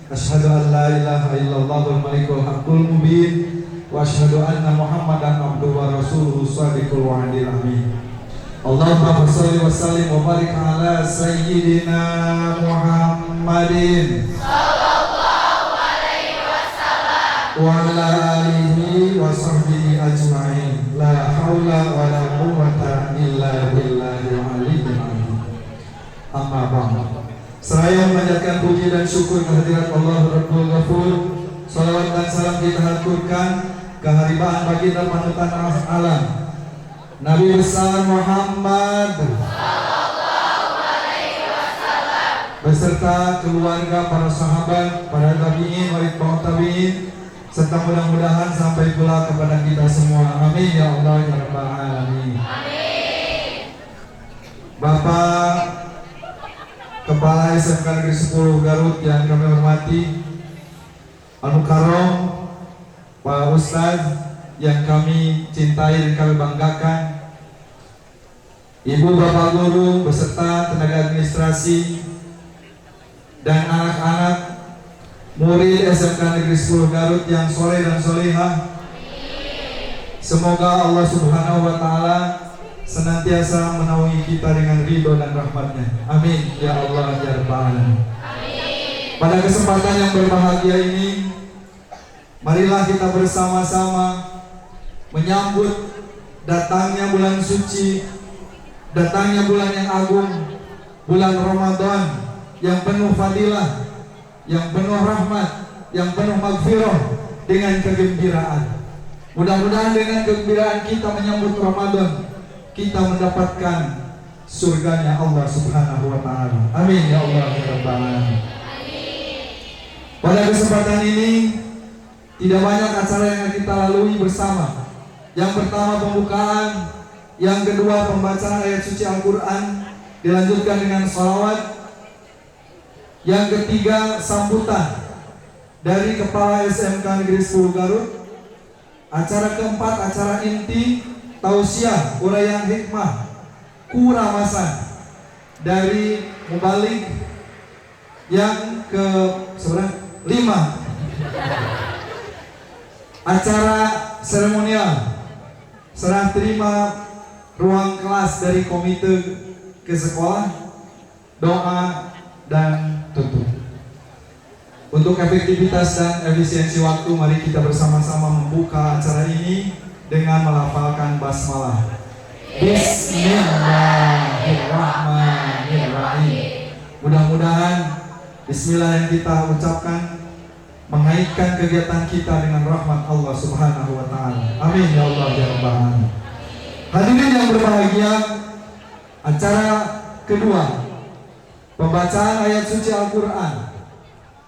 Asyhadu an la ilaha illallahul malikul haqqul mubin wa asyhadu anna Muhammadan abduhu wa rasuluhu shadiqul wa'dil amin. Allahumma shalli wa sallim wa barik ala sayyidina Muhammadin sallallahu alaihi wasallam wa ala alihi wa sahbihi ajma'in. La haula wa la quwwata illa billahil aliyyil azim. Amma ba'du. Seraya memanjatkan puji dan syukur kehadirat Allah Rabbul Ghafur, salawat dan salam kita haturkan keharibaan baginda panutan alam Nabi besar Muhammad sallallahu alaihi wasallam beserta keluarga, para sahabat, para tabi'in, wali tabi'in, serta mudah-mudahan sampai pula kepada kita semua. Amin ya Allah ya Rabbal alamin. Amin. Bapak Kepala SMK Negeri 10 Garut yang kami hormati, Anu Karom, Pak Ustadz yang kami cintai dan kami banggakan, Ibu Bapak Guru beserta tenaga administrasi dan anak-anak murid SMK Negeri 10 Garut yang soleh dan solehah. Semoga Allah Subhanahu wa Ta'ala senantiasa menaungi kita dengan ridho dan rahmatnya. Amin ya Allah ya Rabbal alamin. Pada kesempatan yang berbahagia ini, marilah kita bersama-sama menyambut datangnya bulan suci, datangnya bulan yang agung, bulan Ramadan yang penuh fadilah, yang penuh rahmat, yang penuh maghfirah, dengan kegembiraan. Mudah-mudahan dengan kegembiraan kita menyambut Ramadan, kita mendapatkan surganya Allah Subhanahu wa Ta'ala. Amin ya Allah ya Rabbal alamin. Pada kesempatan ini tidak banyak acara yang kita lalui bersama. Yang pertama pembukaan, yang kedua pembacaan ayat suci Al-Quran, dilanjutkan dengan sholawat, yang ketiga sambutan dari Kepala SMK Negeri 10 Garut, acara keempat acara inti tausiah uraian hikmah kuramasan dari mubalik, yang ke lima acara seremonial serah terima ruang kelas dari komite ke sekolah, doa dan tutup. Untuk efektivitas dan efisiensi waktu, mari kita bersama-sama membuka acara ini dengan melafalkan basmalah. Bismillahirrahmanirrahim. Mudah-mudahan bismillah yang kita ucapkan mengaitkan kegiatan kita dengan rahmat Allah Subhanahu wa Ta'ala. Amin ya Allah ya Rabbal alamin. Hadirin yang berbahagia, acara kedua pembacaan ayat suci Al-Quran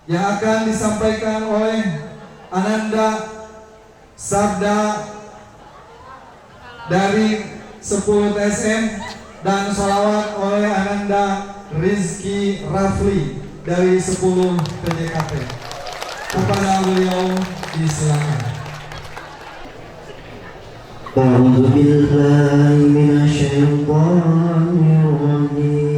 yang akan disampaikan oleh Ananda Sabda dari 10 TSM dan sholawat oleh Ananda Rizky Rafli dari 10 PJKT. Kepada beliau disilakan. A'udzu billahi minasyaitonir rajim.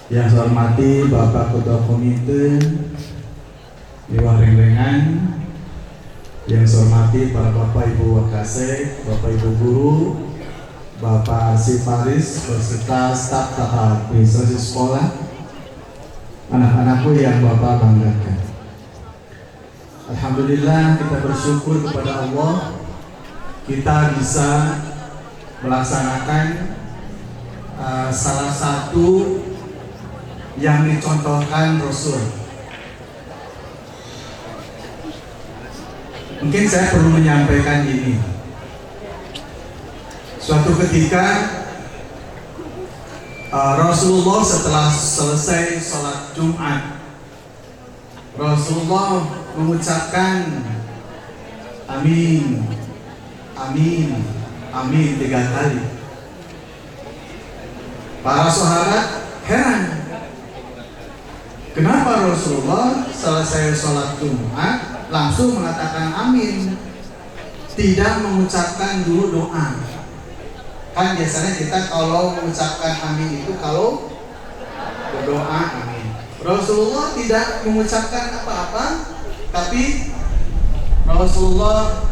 Yang saya hormati Bapak Ketua Komite Dewan Rengrengan, yang saya hormati para Bapak Ibu Wakasek, Bapak Ibu Guru, Bapak Arsip Paris beserta staf administrasi sekolah, anak-anakku yang Bapak banggakan. Alhamdulillah, kita bersyukur kepada Allah kita bisa melaksanakan salah satu yang dicontohkan Rasul. Mungkin saya perlu menyampaikan ini. Suatu ketika Rasulullah setelah selesai sholat Jumat, Rasulullah mengucapkan amin, amin, amin 3 kali. Para sahabat heran, kenapa Rasulullah selesai sholat Jumat langsung mengatakan amin, tidak mengucapkan dulu doa? Kan biasanya kita kalau mengucapkan amin itu kalau berdoa amin. Rasulullah tidak mengucapkan apa-apa, tapi Rasulullah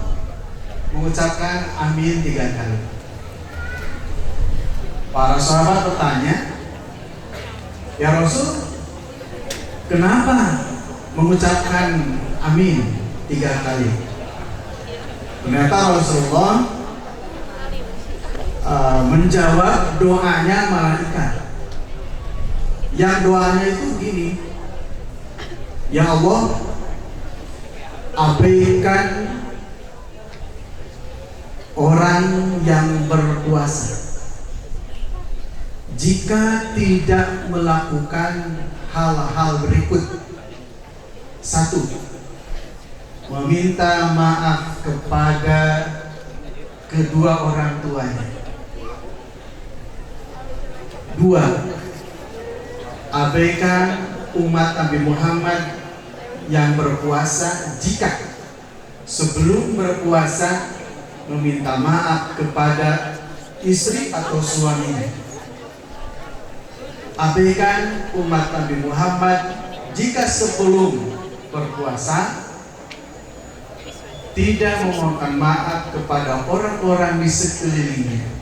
mengucapkan amin 3 kali. Para sahabat bertanya, ya Rasul, kenapa mengucapkan amin 3 kali? Ternyata Rasulullah menjawab doanya malaikat. Yang doanya itu gini, ya Allah, abaikan orang yang berpuasa jika tidak melakukan hal-hal berikut. 1. Meminta maaf kepada kedua orang tuanya. 2. Abaikan umat Nabi Muhammad yang berpuasa jika sebelum berpuasa meminta maaf kepada istri atau suaminya. Abaikan umat Nabi Muhammad jika sebelum berpuasa tidak memohon maaf kepada orang-orang di sekelilingnya.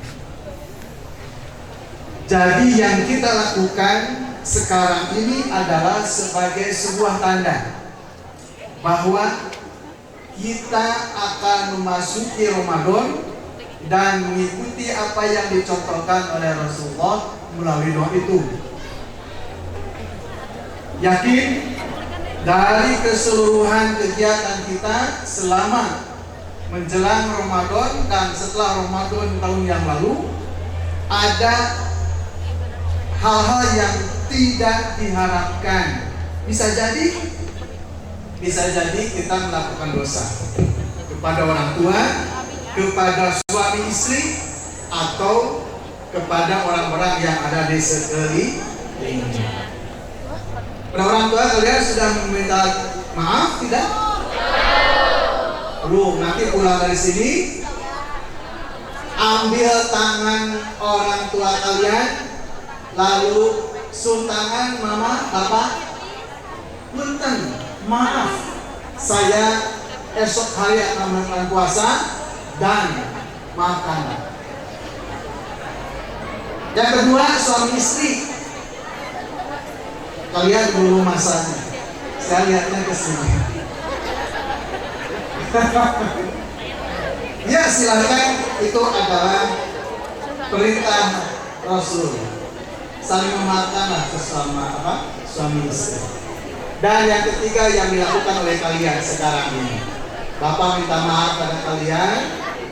Jadi yang kita lakukan sekarang ini adalah sebagai sebuah tanda bahwa kita akan memasuki Ramadan dan mengikuti apa yang dicontohkan oleh Rasulullah melalui doa itu. Yakin dari keseluruhan kegiatan kita selama menjelang Ramadan dan setelah Ramadan tahun yang lalu, ada hal-hal yang tidak diharapkan. Bisa jadi kita melakukan dosa kepada orang tua, kepada suami istri, atau kepada orang-orang yang ada di sekelilingnya. Pada orang tua kalian sudah meminta maaf tidak? Belum. Nanti pulang dari sini, ambil tangan orang tua kalian, lalu cium tangan mama, bapak, punten, maaf, saya esok hari akan melakukan puasa dan makan. Yang kedua, suami istri, kalian belum masanya. Saya lihatnya ke sini. Ya silahkan, itu adalah perintah Rasul. Saling memaafkanlah sesama suami istri. Dan yang ketiga yang dilakukan oleh kalian sekarang ini, Bapak minta maaf pada kalian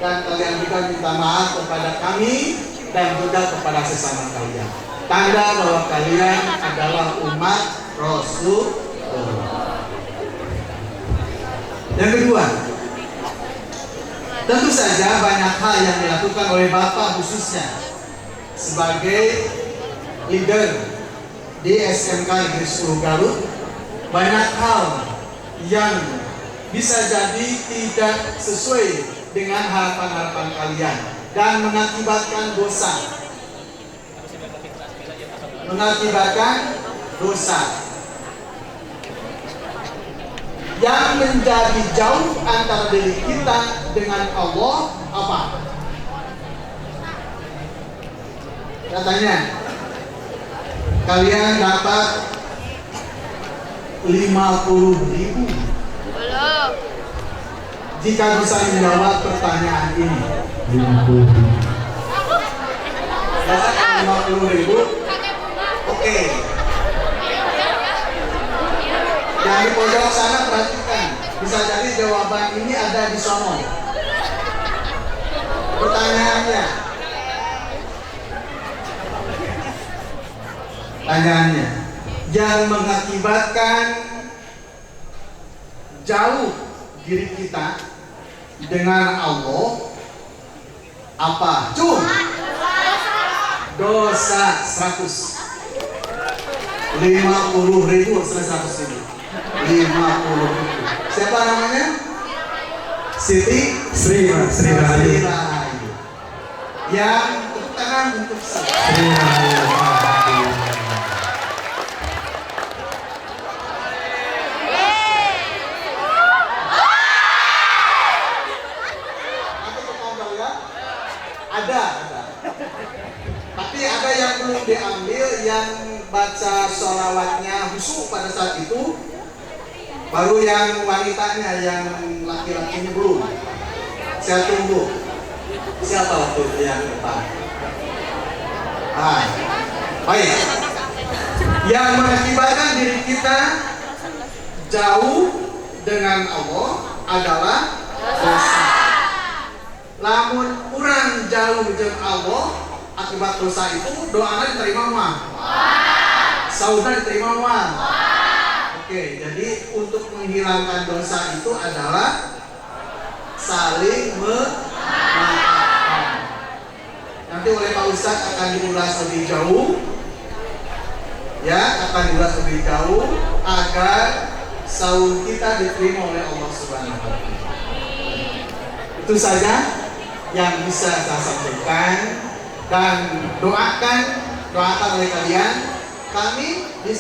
dan kalian juga minta maaf kepada kami dan juga kepada sesama kalian. Tanda bahwa kalian adalah umat Rasulullah. Yang kedua, tentu saja banyak hal yang dilakukan oleh Bapak khususnya sebagai leader di SMK Negeri 10 Garut. Banyak hal yang bisa jadi tidak sesuai dengan harapan-harapan kalian dan mengakibatkan dosa. Yang menjadi jauh antara diri kita dengan Allah apa? Katanya kalian dapat 50.000 jika bisa menjawab pertanyaan ini. 50.000. Oke. Yang di pojok sana perhatikan. Bisa jadi jawaban ini ada di sono. Pertanyaannya. Yang mengakibatkan jauh diri kita dengan Allah apa? Dosa 100. 50.000 selesai 100 ini. 50.000. Siapa namanya? Sri Rahayu. Yang tepuk tangan untuk Sri Rahayu. Ada. Tapi ada yang belum diambil, yang baca sholawatnya khusyuk pada saat itu. Baru yang wanitanya, yang laki-lakinya belum. Saya tunggu. Siapa waktu itu yang depan? Baik. Yang mengakibatkan diri kita jauh dengan Allah adalah dosa. Lamun kurang jauh jeung Allah akibat dosa itu, doanya diterima mah. Saudara diterima mah. Oke, jadi untuk menghilangkan dosa itu adalah saling memaafkan. Nanti oleh Pak Ustadz akan diulas lebih jauh. Ya, akan diulas lebih jauh agar saum kita diterima oleh Allah Subhanahu wa taala. Itu saja yang bisa saya sampaikan, dan doakan oleh kalian. Kami di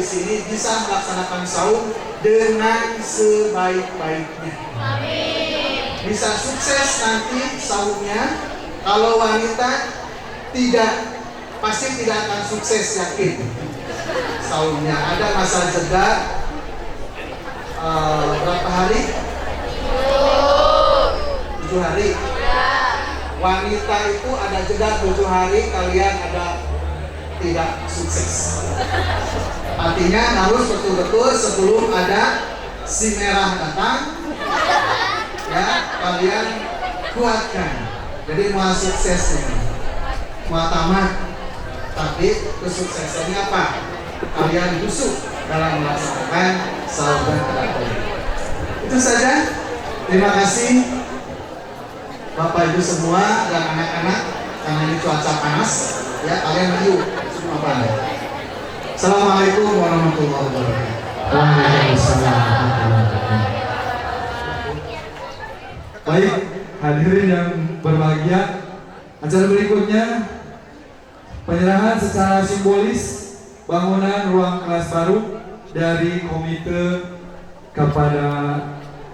sini bisa melaksanakan saum dengan sebaik-baiknya. Bisa sukses nanti saumnya. Kalau wanita pasti tidak akan sukses, yakin. Saumnya ada masa jeda berapa hari? 7 hari. Wanita itu ada jeda 7 hari, kalian ada tidak sukses. Artinya harus betul-betul sebelum ada si merah datang, ya kalian kuatkan. Jadi mau suksesnya, mau tamat, tapi kesuksesannya apa? Kalian busuk dalam melaksanakan saum dan tarawih. Itu saja. Terima kasih Bapak Ibu semua dan anak-anak, karena ini cuaca panas, ya kalian maju semua balik. Assalamualaikum warahmatullahi wabarakatuh. Waalaikumsalam warahmatullahi wabarakatuh. Baik, hadirin yang berbahagia, acara berikutnya penyerahan secara simbolis bangunan ruang kelas baru dari komite kepada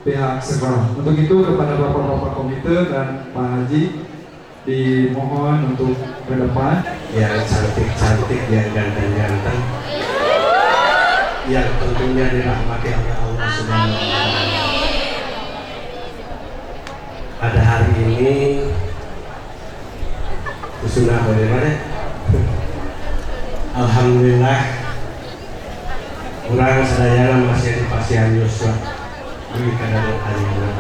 pihak sekolah. Untuk itu kepada bapak-bapak komite dan Pak Haji dimohon untuk ke depan. Yang cantik-cantik, yang ganteng-ganteng, yang tentunya dirahmati oleh Allah Subhanahu wa taala. Pada hari ini sudah bagaimana? Alhamdulillah, kurang sadayana masih di Pasian Yusuf di kadang hari ini.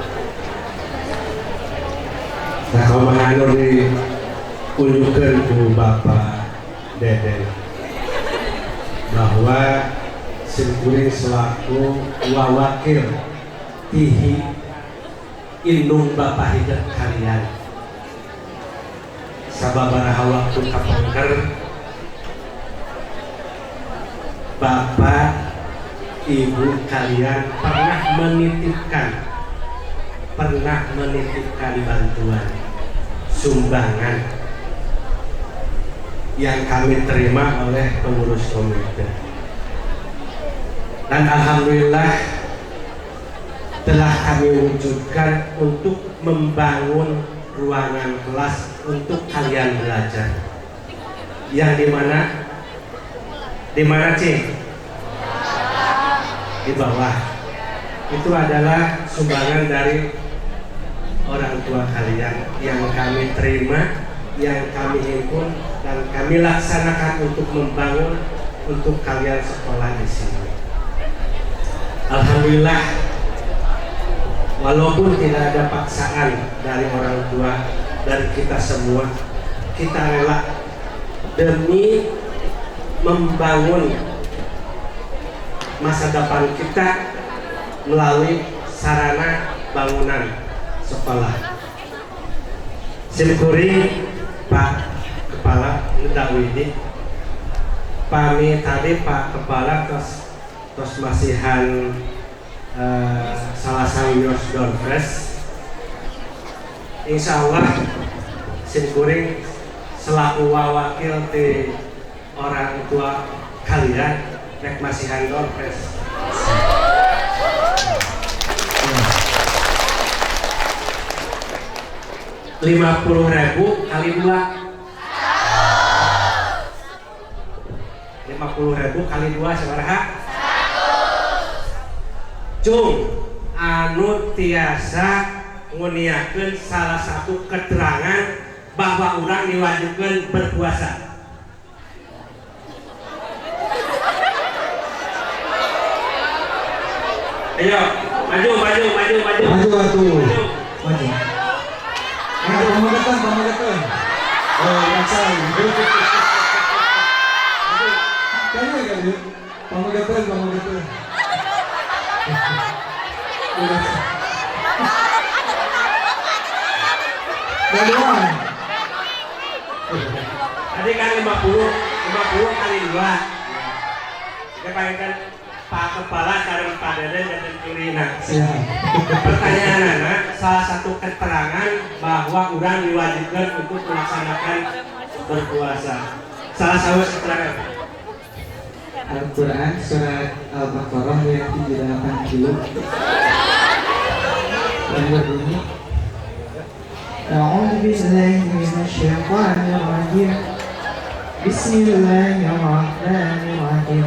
Nah, kalau menganu diunjukkan ku Bapak Deden bahwa simkuring selaku wakil tihi indung Bapak hidup kalian sababaraha waktu kapangker Bapak Ibu kalian pernah menitipkan bantuan sumbangan yang kami terima oleh pengurus komite, dan alhamdulillah telah kami wujudkan untuk membangun ruangan kelas untuk kalian belajar, yang dimana Cing? Di bawah. Itu adalah sumbangan dari orang tua kalian yang kami terima, yang kami himpun dan kami laksanakan untuk membangun untuk kalian sekolah di sini. Alhamdulillah, walaupun tidak ada paksaan dari orang tua dan kita semua, kita rela demi membangun masa depan kita melalui sarana bangunan sekolah. Simkuring Pak Kepala Ndawidi, pami tadi Pak Kepala tos masihan salah sawios Donfres. Insya Allah simkuring selaku wakil di orang tua kalian rek masihan Donfres. 50.000 kali 2. 50.000 kali 2 sabaraha? 100. Cung anu tiasa nguniakeun salah satu keterangan bahwa urang diwajibkeun berpuasa. Ayo, maju. Maju. Pamagatan. Oh, asal. Kali. Pamagatan. Gaduhan. Tadi kan 50 kali 2. Kita panggilkan Pak Kepala sareng Pak Deden dan Kirina. Pertanyaan anak, salah satu keterangan bahwa orang diwajibkan untuk melaksanakan berpuasa. Salah satu keterangan. Al-Quran surat Al-Baqarah ayat 38 yang berbunyi A'udzu billahi minasyaitonir rajim. Bismillahirrahmanirrahim.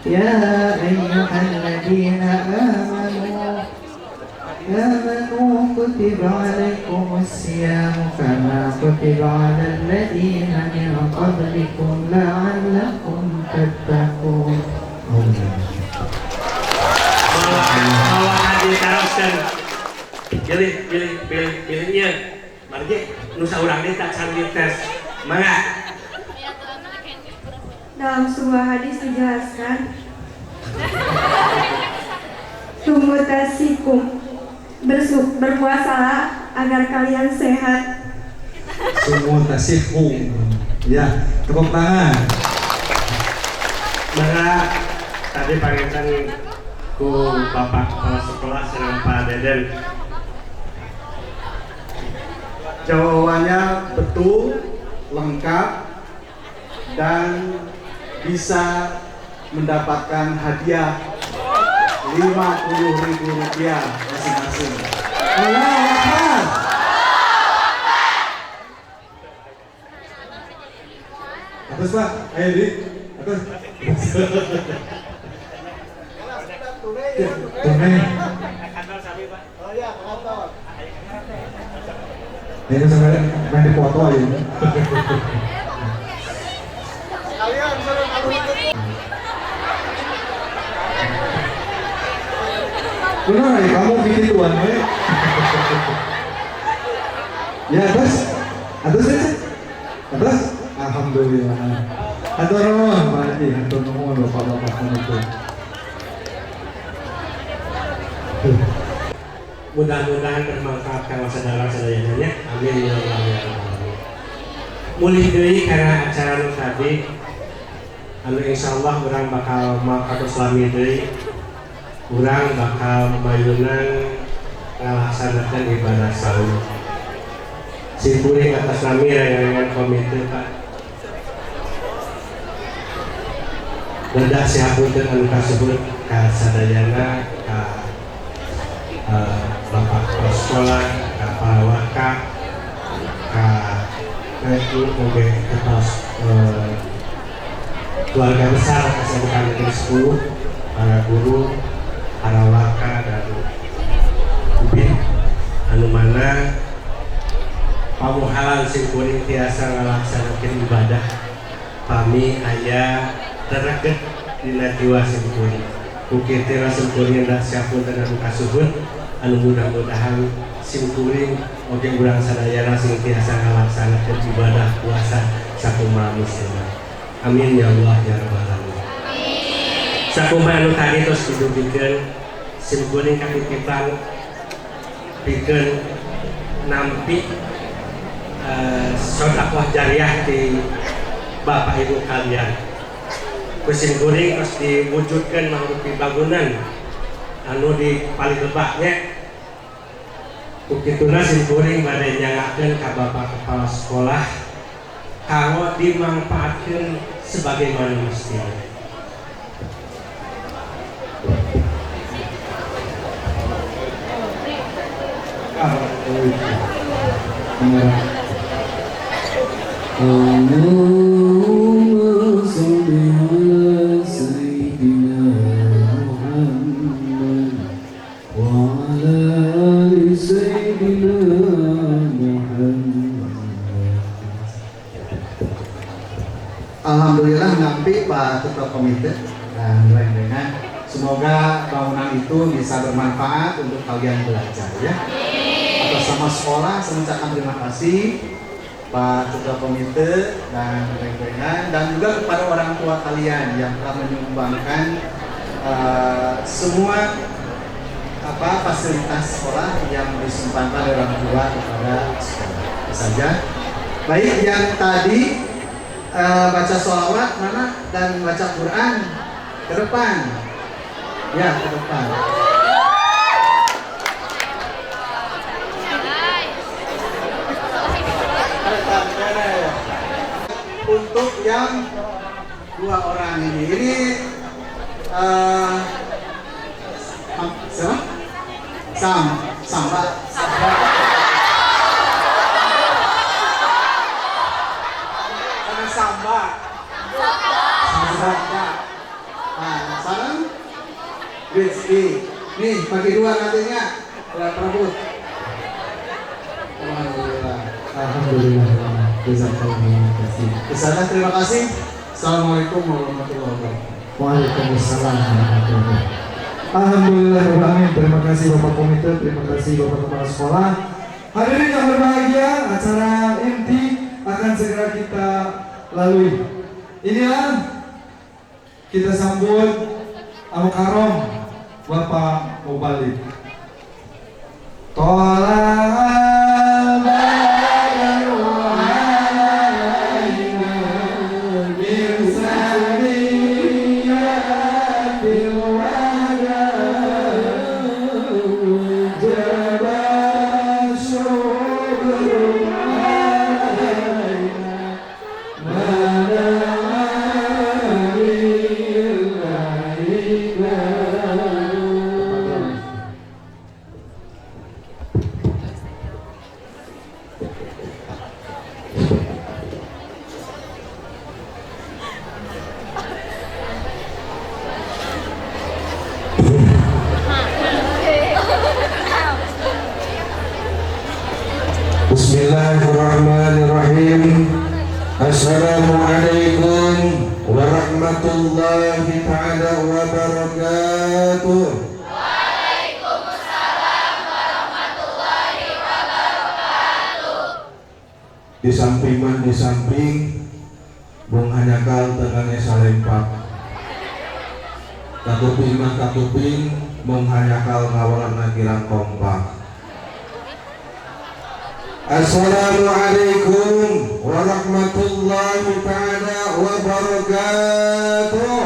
Ya ayyuhalladzina amanu kutiba alaikumus siyamu kama kutiba alal ladzina min qablikum la'allakum tattaqun. Malah diteruskan. Pilihnya. Mari nusa urang teh tak sambil tes. Mangga. Dalam sebuah hadis dijelaskan Tumutasikum, berpuasalah agar kalian sehat. Tumutasikum. Ya, tepuk tangan. Maka tadi panggilkan ku Bapak Kepala Sekolah serang Pak Deden. Jawabannya betul, lengkap, dan bisa mendapatkan hadiah Rp50.000 masing-masing. Allahu Akbar. Atas Pak, ayo Dik. Atas. Tunai. Ini sampai main di foto aja. Benar ya, kamu bikin tuan, Ya, atas. Atas aja. Atas. Alhamdulillah. Atur nuhun, Pak Haji. Atur nuhun Bapak-bapak itu. Mudah-mudahan bermanfaat kalau saudara-saudaranya. Amin ya Allah ya Rabbal. Mulih deui karena acara nu tadi anu insyaallah urang bakal makatos lami deui. Urang bakal mayunan ngalaksanakeun ibadah saum. Simpuling atas nami rayangan komite Pak. Dadak sihapunten anu kasebut ka sadayana ka Bapak Kepala Sekolah, ka para wakaf, ka oge atas keluarga besar SMK Negeri 10, para guru, para wakaf dan ubin anu mana pamuhalan simkuring tiasa ngalaksanakeun ibadah pami aya tereget dina jiwa simkuring. Bukit tira simkuring hendak siapun dan anu kasuhun anu mudah-mudahan simkuring oge urang sadayana sing tiasa ngalaksanakeun ibadah puasa sakumaha musliman. Amin ya Allah ya Rabbal alamin. Sakumaha anu tadi terus didugikeun simkuring katitipan pikeun nampi sedekah jariah di Bapak Ibu kalian. Kusim kuring harus diwujudkan mangrupi bangunan anu di paling lebaknya. Ukituna sim kuring bade nyanggakeun ka Bapak Kepala Sekolah kanggo dimanfaatkeun sebagaimana mestinya. Allahumma salli ala sayyidina Muhammad wa ala ali sayyidina Muhammad. Alhamdulillah nampi Pak Ketua Komite dan lain-lainnya. Semoga bangunan itu bisa bermanfaat untuk kalian belajar ya. Atas nama sekolah saya mengucapkan terima kasih Pak Ketua Komite dan lain-lainnya, dan juga kepada orang tua kalian yang telah menyumbangkan semua fasilitas sekolah yang disumbangkan oleh orang tua kepada sekolah. Itu saja. Baik, yang tadi baca sholawat mana dan baca Quran ke depan. Ya, ke depan. Untuk yang dua orang ini siapa? Samba. Karena Samba. Nah, sekarang Rizky. Nih, bagi dua nantinya. Ya, perebut. Alhamdulillah. Alhamdulillah. Jazakallahu khairan. Kesana, terima kasih. Assalamualaikum warahmatullahi wabarakatuh. Waalaikumsalam warahmatullahi wabarakatuh. Alhamdulillah, terima kasih Bapak Komite, terima kasih Bapak Kepala Sekolah. Hadirin yang berbahagia, acara inti akan segera kita lalui. Inilah kita sambut Al-Karom Bapak Mubalik. Bismillahirrahmanirrahim. Assalamualaikum warahmatullahi ta'ala wabarakatuh. Waalaikumsalam warahmatullahi wabarakatuh. di samping bung hanyakal tengahnya salempak kakuping bung hanyakal ngawalarna kirang kompak. Assalamualaikum warahmatullahi ta'ala wabarakatuh.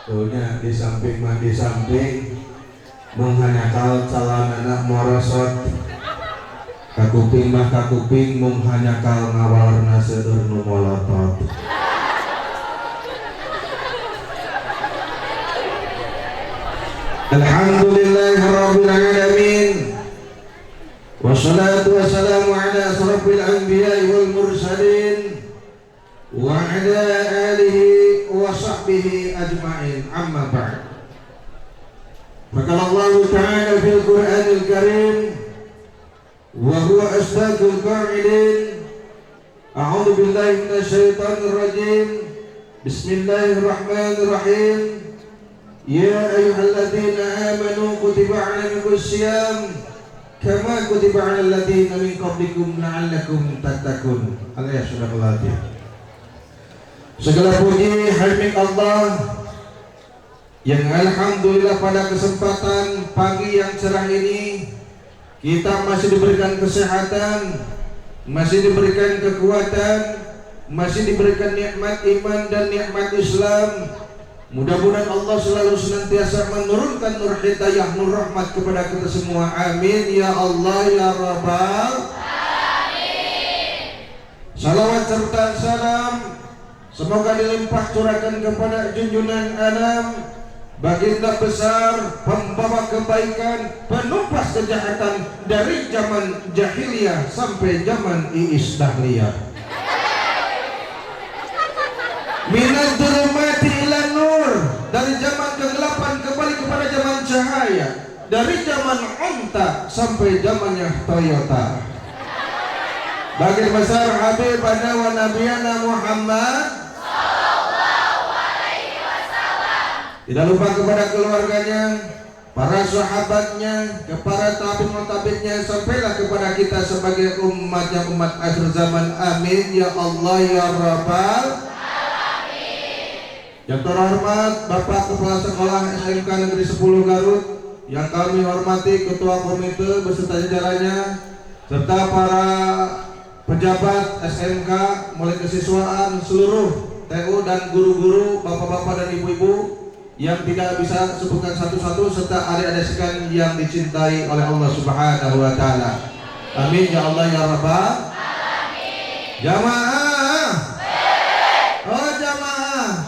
Tuhnya di samping menghanyakal calanana morosot kakuping menghanyakal ngawalarna seueur nu molotot. Alhamdulillahirabbil alamin. Wassalatu wassalamu ala asrofil anbiya'i wal mursalin wa ala alihi wa sahbihi ajma'in, amma ba'd. Faqala Allah ta'ala fil Qur'anil Karim wa huwa asdaqul qa'ilin. A'udzu billahi minasy syaithanir rajim. Bismillahirrahmanirrahim. Ya ayyuhalladzina amanu kutiba 'alaikumus syiyam kama kutiba 'alal ladzina min qablikum la'allakum tattaqun. Allah subhanahu. Segala puji hanya Allah yang alhamdulillah pada kesempatan pagi yang cerah ini kita masih diberikan kesehatan, masih diberikan kekuatan, masih diberikan nikmat iman dan nikmat Islam. Mudah-mudahan Allah selalu senantiasa menurunkan nur hidayah, nur rahmat kepada kita semua. Amin ya Allah ya Rabbal alamin. Salawat serta salam semoga dilimpah curahkan kepada junjungan alam, baginda besar, pembawa kebaikan, penumpas kejahatan dari zaman jahiliyah sampai zaman Iis Dahliyah. Minad dhulumati ila nur, dari zaman kegelapan kembali kepada zaman cahaya, dari zaman unta sampai zamannya Toyota. Baginda besar Habib wa Nabiyana Muhammad sallallahu alaihi wasallam. Tidak lupa kepada keluarganya, para sahabatnya, kepada tabi'in sampailah kepada kita sebagai umatnya umat akhir zaman. Amin ya Allah ya Rabbal. Yang terhormat Bapak Kepala Sekolah SMK Negeri 10 Garut, yang kami hormati Ketua Komite beserta jajarannya, serta para pejabat SMK mulai kesiswaan, seluruh TU dan guru-guru, bapak-bapak dan ibu-ibu yang tidak bisa sebutkan satu-satu, serta adik-adik sekalian yang dicintai oleh Allah Subhanahu wa taala. Amin ya Allah ya Rabbal alamin. Jamaah. Oh jamaah.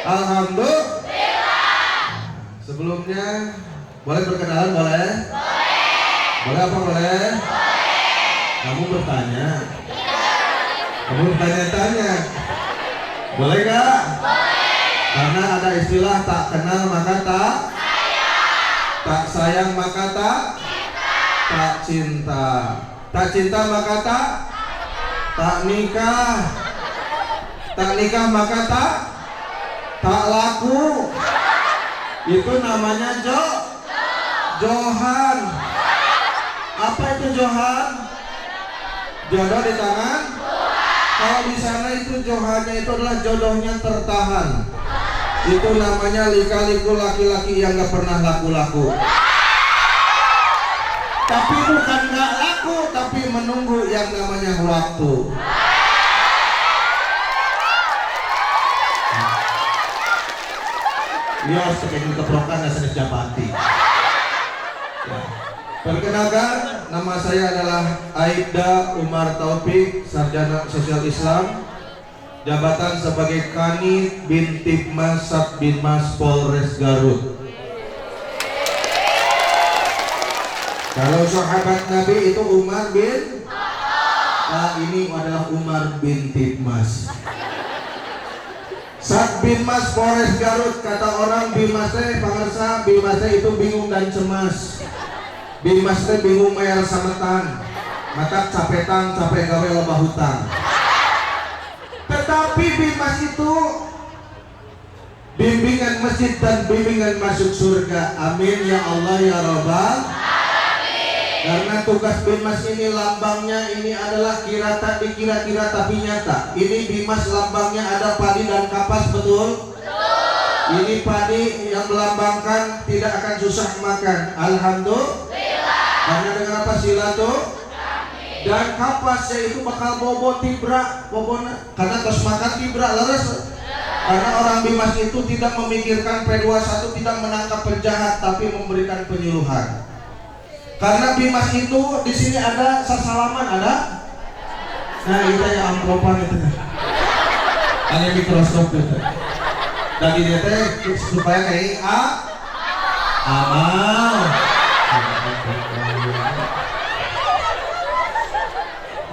Alhamdulillah. Sebelumnya boleh berkenalan, boleh? Boleh apa boleh? Kamu bertanya? Kamu bertanya-tanya? Boleh gak? Karena ada istilah tak kenal maka tak sayang, tak sayang maka tak cinta, tak cinta maka tak nikah, tak nikah maka tak laku. Itu namanya johan. Apa itu johan? Jodoh di tangan. Kalau di sana itu johannya itu adalah jodohnya tertahan. Itu namanya lika-liku laki-laki yang gak pernah laku-laku. Tapi bukan gak laku, tapi menunggu yang namanya waktu. Dia harus pengen keprokan dan senis japati. Perkenalkan, nama saya adalah Aibda Umar Taufik, Sarjana Sosial Islam, jabatan sebagai Kanit Bintipmas Satbinmas Polres Garut. Kalau sahabat Nabi itu Umar bin ini adalah Umar Bintipmas. Satbinmas Polres Garut, kata orang Bimase pangersa, Bimase itu bingung dan cemas. Bimas teh bingung mayar sametan, maka capetan capek gawe loba hutang. Tetapi Bimas itu bimbingan masjid dan bimbingan masuk surga. Amin ya Allah ya Rabbal. Karena tugas Bimas ini lambangnya ini adalah dikira-kira tapi nyata. Ini Bimas lambangnya ada padi dan kapas, betul? Ini padi yang melambangkan tidak akan susah makan. Alhamdulillah. Karena dengan apa silatu? Dan kapas yaitu bakal bobo tibra, bobona. Karena terus makan tibra leres. Karena orang Bimas itu tidak memikirkan P21, tidak menangkap penjahat, tapi memberikan penyuluhan. Karena Bimas itu di sini ada sasalaman, ada. Nah itu ya amplopan itu. Ada mikroskop itu. Dan ini teh supaya kayak amal.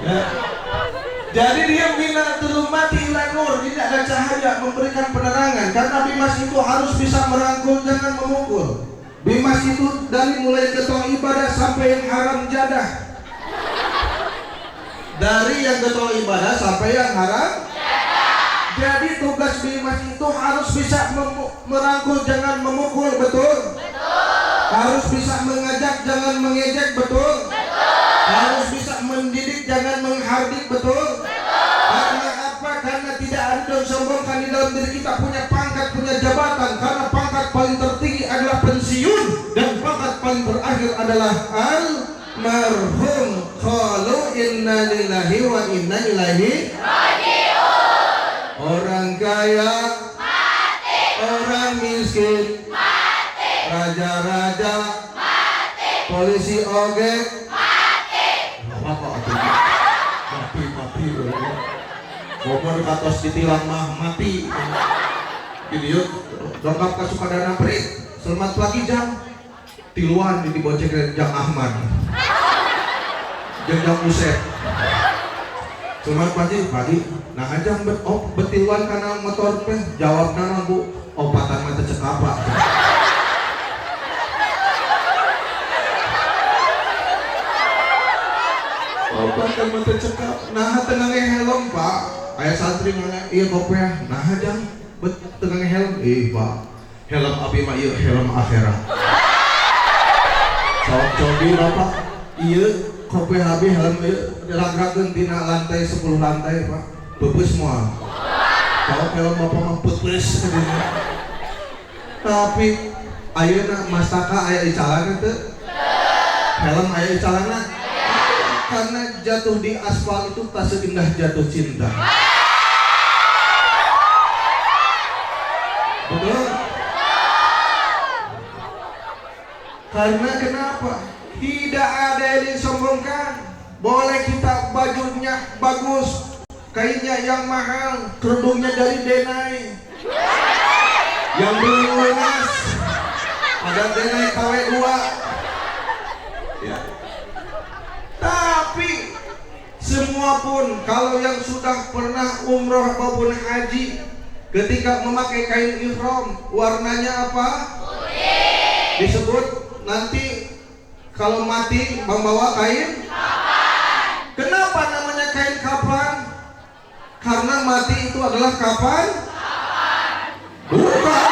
Ya. Jadi dia bina mati ila nur, tidak ada cahaya memberikan penerangan. Karena Bimas itu harus bisa merangkul, jangan memukul. Bimas itu dari mulai ketua ibadah sampai yang haram jadah. Dari yang ketua ibadah sampai yang haram jadah. Jadi tugas Bimas itu harus bisa merangkul, jangan memukul, betul? Harus bisa mengajak, jangan mengejek, betul? Harus bisa mendidik, jangan menghardik, betul? Karena apa? Karena tidak ada yang sombongkan di dalam diri kita punya pangkat, punya jabatan. Karena pangkat paling tertinggi adalah pensiun dan pangkat paling terakhir adalah almarhum. Qalu inna lillahi wa inna ilaihi raji'un. Orang kaya mati, orang miskin mati, raja-raja mati, polisi oge mati. Apa mati. Bogor katos ditilang mah mati. Video dongkap ka Sukadana Prit. Selamat pagi Jang. Tiluan di bocek Jang Ahmad. Jang Usep. Selamat pagi. Nah Jang betiluan kana motor teh. Jawab naon Bu? Opatan mah teu cekapa. Opatan mah teu cekap. Nah tenang helm Pak. Aya santri ngana ieu kopiah. Nah Jang tenang helm. Pak. Helm abi mah ieu helm akhirat. Sok cobi Bapak. Ieu kopiah abi helm ieu diragrakeun tina lantai 10 lantai Pak. Bebeus moal. Kalau helm Bapak mah bebeus kadina. Tapi ayeuna mastaka aya di calana teu? Helm aya di calana? Karena jatuh di aspal itu tak seindah jatuh cinta. Betul? Karena kenapa? Tidak ada yang disombongkan. Boleh kita bajunya bagus, kainnya yang mahal, kerudungnya dari Denai, yang belum lunas, ada Denai KW2. Ya. Tapi semua pun kalau yang sudah pernah umroh maupun haji, ketika memakai kain ihram warnanya apa? Putih. Disebut nanti kalau mati membawa kain kapan. Kenapa namanya kain kapan? Karena mati itu adalah kapan? Bukan.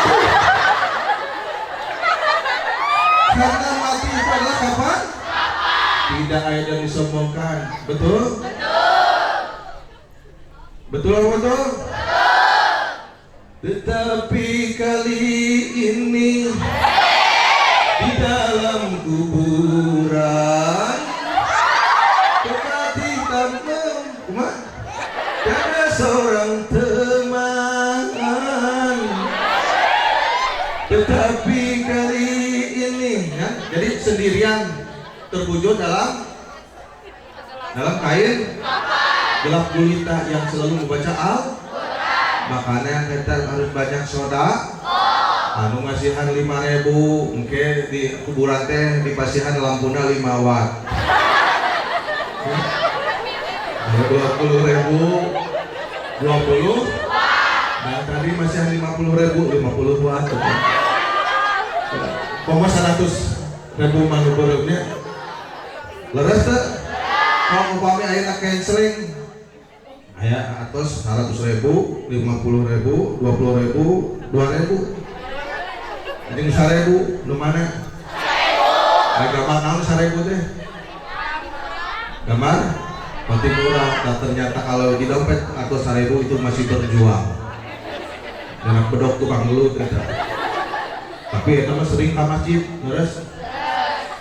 Karena mati itu adalah kapan? Tidak ada yang disombongkan. Betul? Betul. Tetapi kali ini di dalam kuburan tempat hitam ada seorang teman. Tetapi kali ini ya, jadi sendirian terbujur dalam kain gelap gulita yang selalu membaca Al-Quran. Makanya kita harus banyak soda. Anu ngasihan 5.000, mungkin di kuburan teh dipasihan lampuna 5 watt. 20.000, 20. Nah tadi masihan 50.000, 50 watt. Pokoknya 100.000 manuvernya. Leres tuh. Kalau umpamanya ayeuna canceling Aya atos 100.000, 50.000, 20.000, 2.000. Jeung 1.000 nu mana? 1.000. Aya gambar naon 1.000 teh? Gambar mati murah. Dan ternyata kalau di dompet atau 1.000 itu masih berjuang. Anak bedok tukang gelut eta. Tapi eta mah sering ka masjid, terus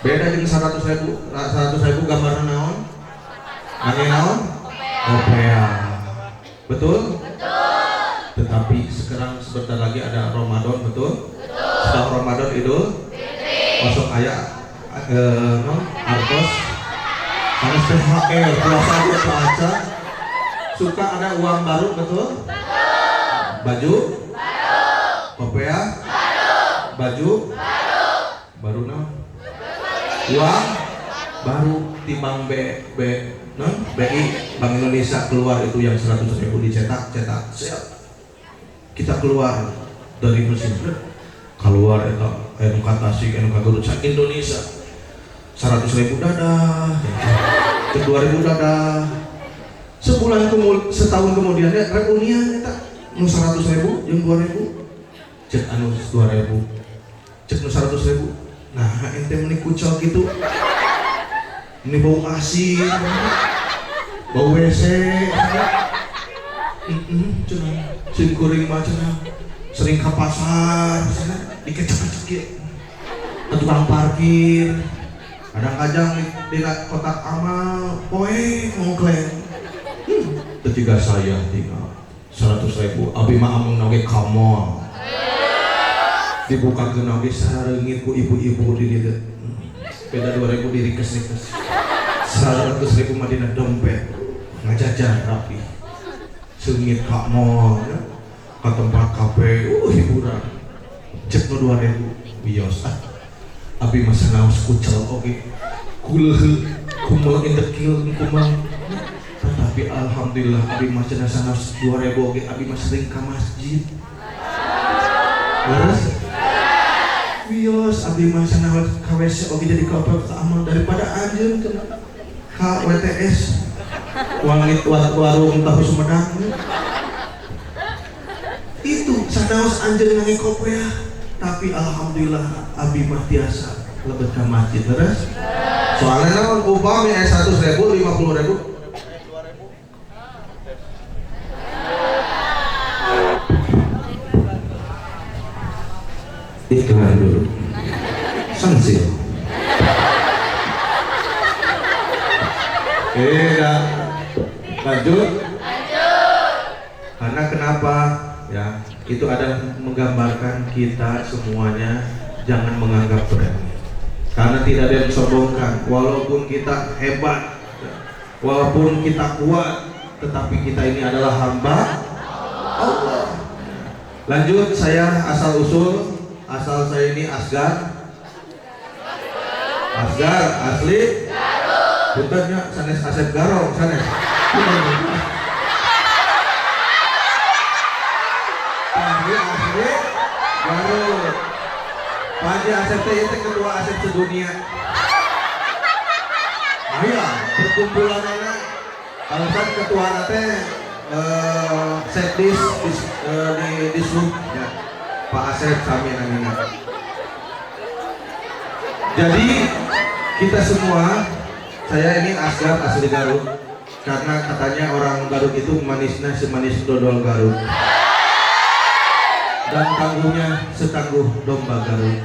beda jeung 100.000. 100.000 gambarna naon? Nanging naon? Opea. Betul? Betul. Tetapi sekarang sebentar lagi ada Ramadan, betul? Setelah Ramadan Idul Masuk aya artos karena THR puasa puasa suka ada uang baru, betul? Baju kopea baju baru non uang baru timbang BI Bank Indonesia keluar itu yang 100.000 dicetak siap kita keluar dari mesin keluar eta anu Tasik anu Garut Indonesia 100.000 dadah 2.000 dadah setahun kemudian ya reunian eta nu 100.000 jeung 2.000 cek anu 2.000 cek nu 100.000 nah ente meuni kucel gitu ini bau asin bau WC cenah sing kuring mah cenah sering ke pasar dikecek-kecek ya tukang parkir kadang-kadang di kotak amal poe mongklen ketiga saya tinggal 100.000 abi mah amung nage kamol dibuka ke nage sarengit ku ibu-ibu di dieu beda 2.000 dirikes-rikes 100.000 mah dina dompet ngajajan rapi seungit ka mall ya ke tempat kafe hiburan cek no 2.000 bios abi masa naos kucel oke kuleuh kumel indekil kumel tetapi alhamdulillah abi masih nasa naos 2.000 oke abi masih sering ke masjid terus bios abi masih naos KWC oke jadi kapal ke amal daripada anjeun kena KWTS warung tahu Sumedang itu sadaos anjeun ngange kopea tapi alhamdulillah abi mah tiasa lebet ka masjid terus soalnya naon upami 100.000 50.000 iklan dulu sanksi lanjut karena kenapa ya itu adalah menggambarkan kita semuanya jangan menganggap remeh karena tidak ada yang disombongkan walaupun kita hebat walaupun kita kuat tetapi kita ini adalah hamba Allah. Lanjut saya asal usul asal saya ini Asgar asli bukannya sanes Asep Garong sanes asli Garut Panji Asep itu ketua Asep sedunia ayo perkumpulan anak alasan ketua nate sekdis di sub ya Pak Asep sami namina jadi kita semua saya ini Asgar asli Garut karena katanya orang Garut itu manisnya semanis dodol Garut dan tangguhnya setangguh domba Garut.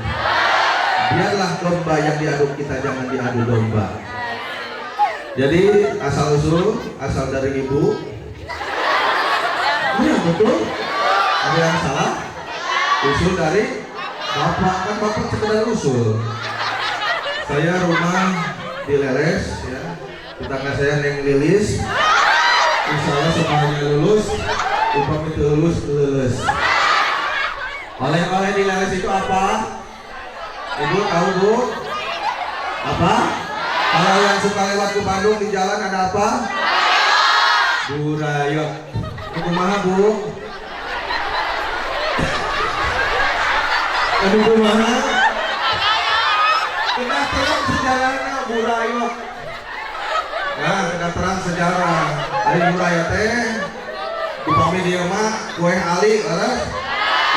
Biarlah domba yang diaduk kita jangan diadu domba. Jadi asal usul asal dari ibu. Iya betul. Ada yang salah? Usul dari bapak kan bapak sekedar usul. Saya rumah di Leles ya. Tetangga saya Neng Lilis. Insya Allah semuanya lulus. Upami itu lulus. Oleh-oleh di Leles itu apa? Ibu tahu bu? Apa? Kalau yang suka lewat ke Bandung di jalan ada apa? Burayot. Kumaha bu? Aduh kumaha? Kena terang sejarahnya burayot. Nah, kena terang sejarah. Ari buraya teh upami dia mah kue ali leres,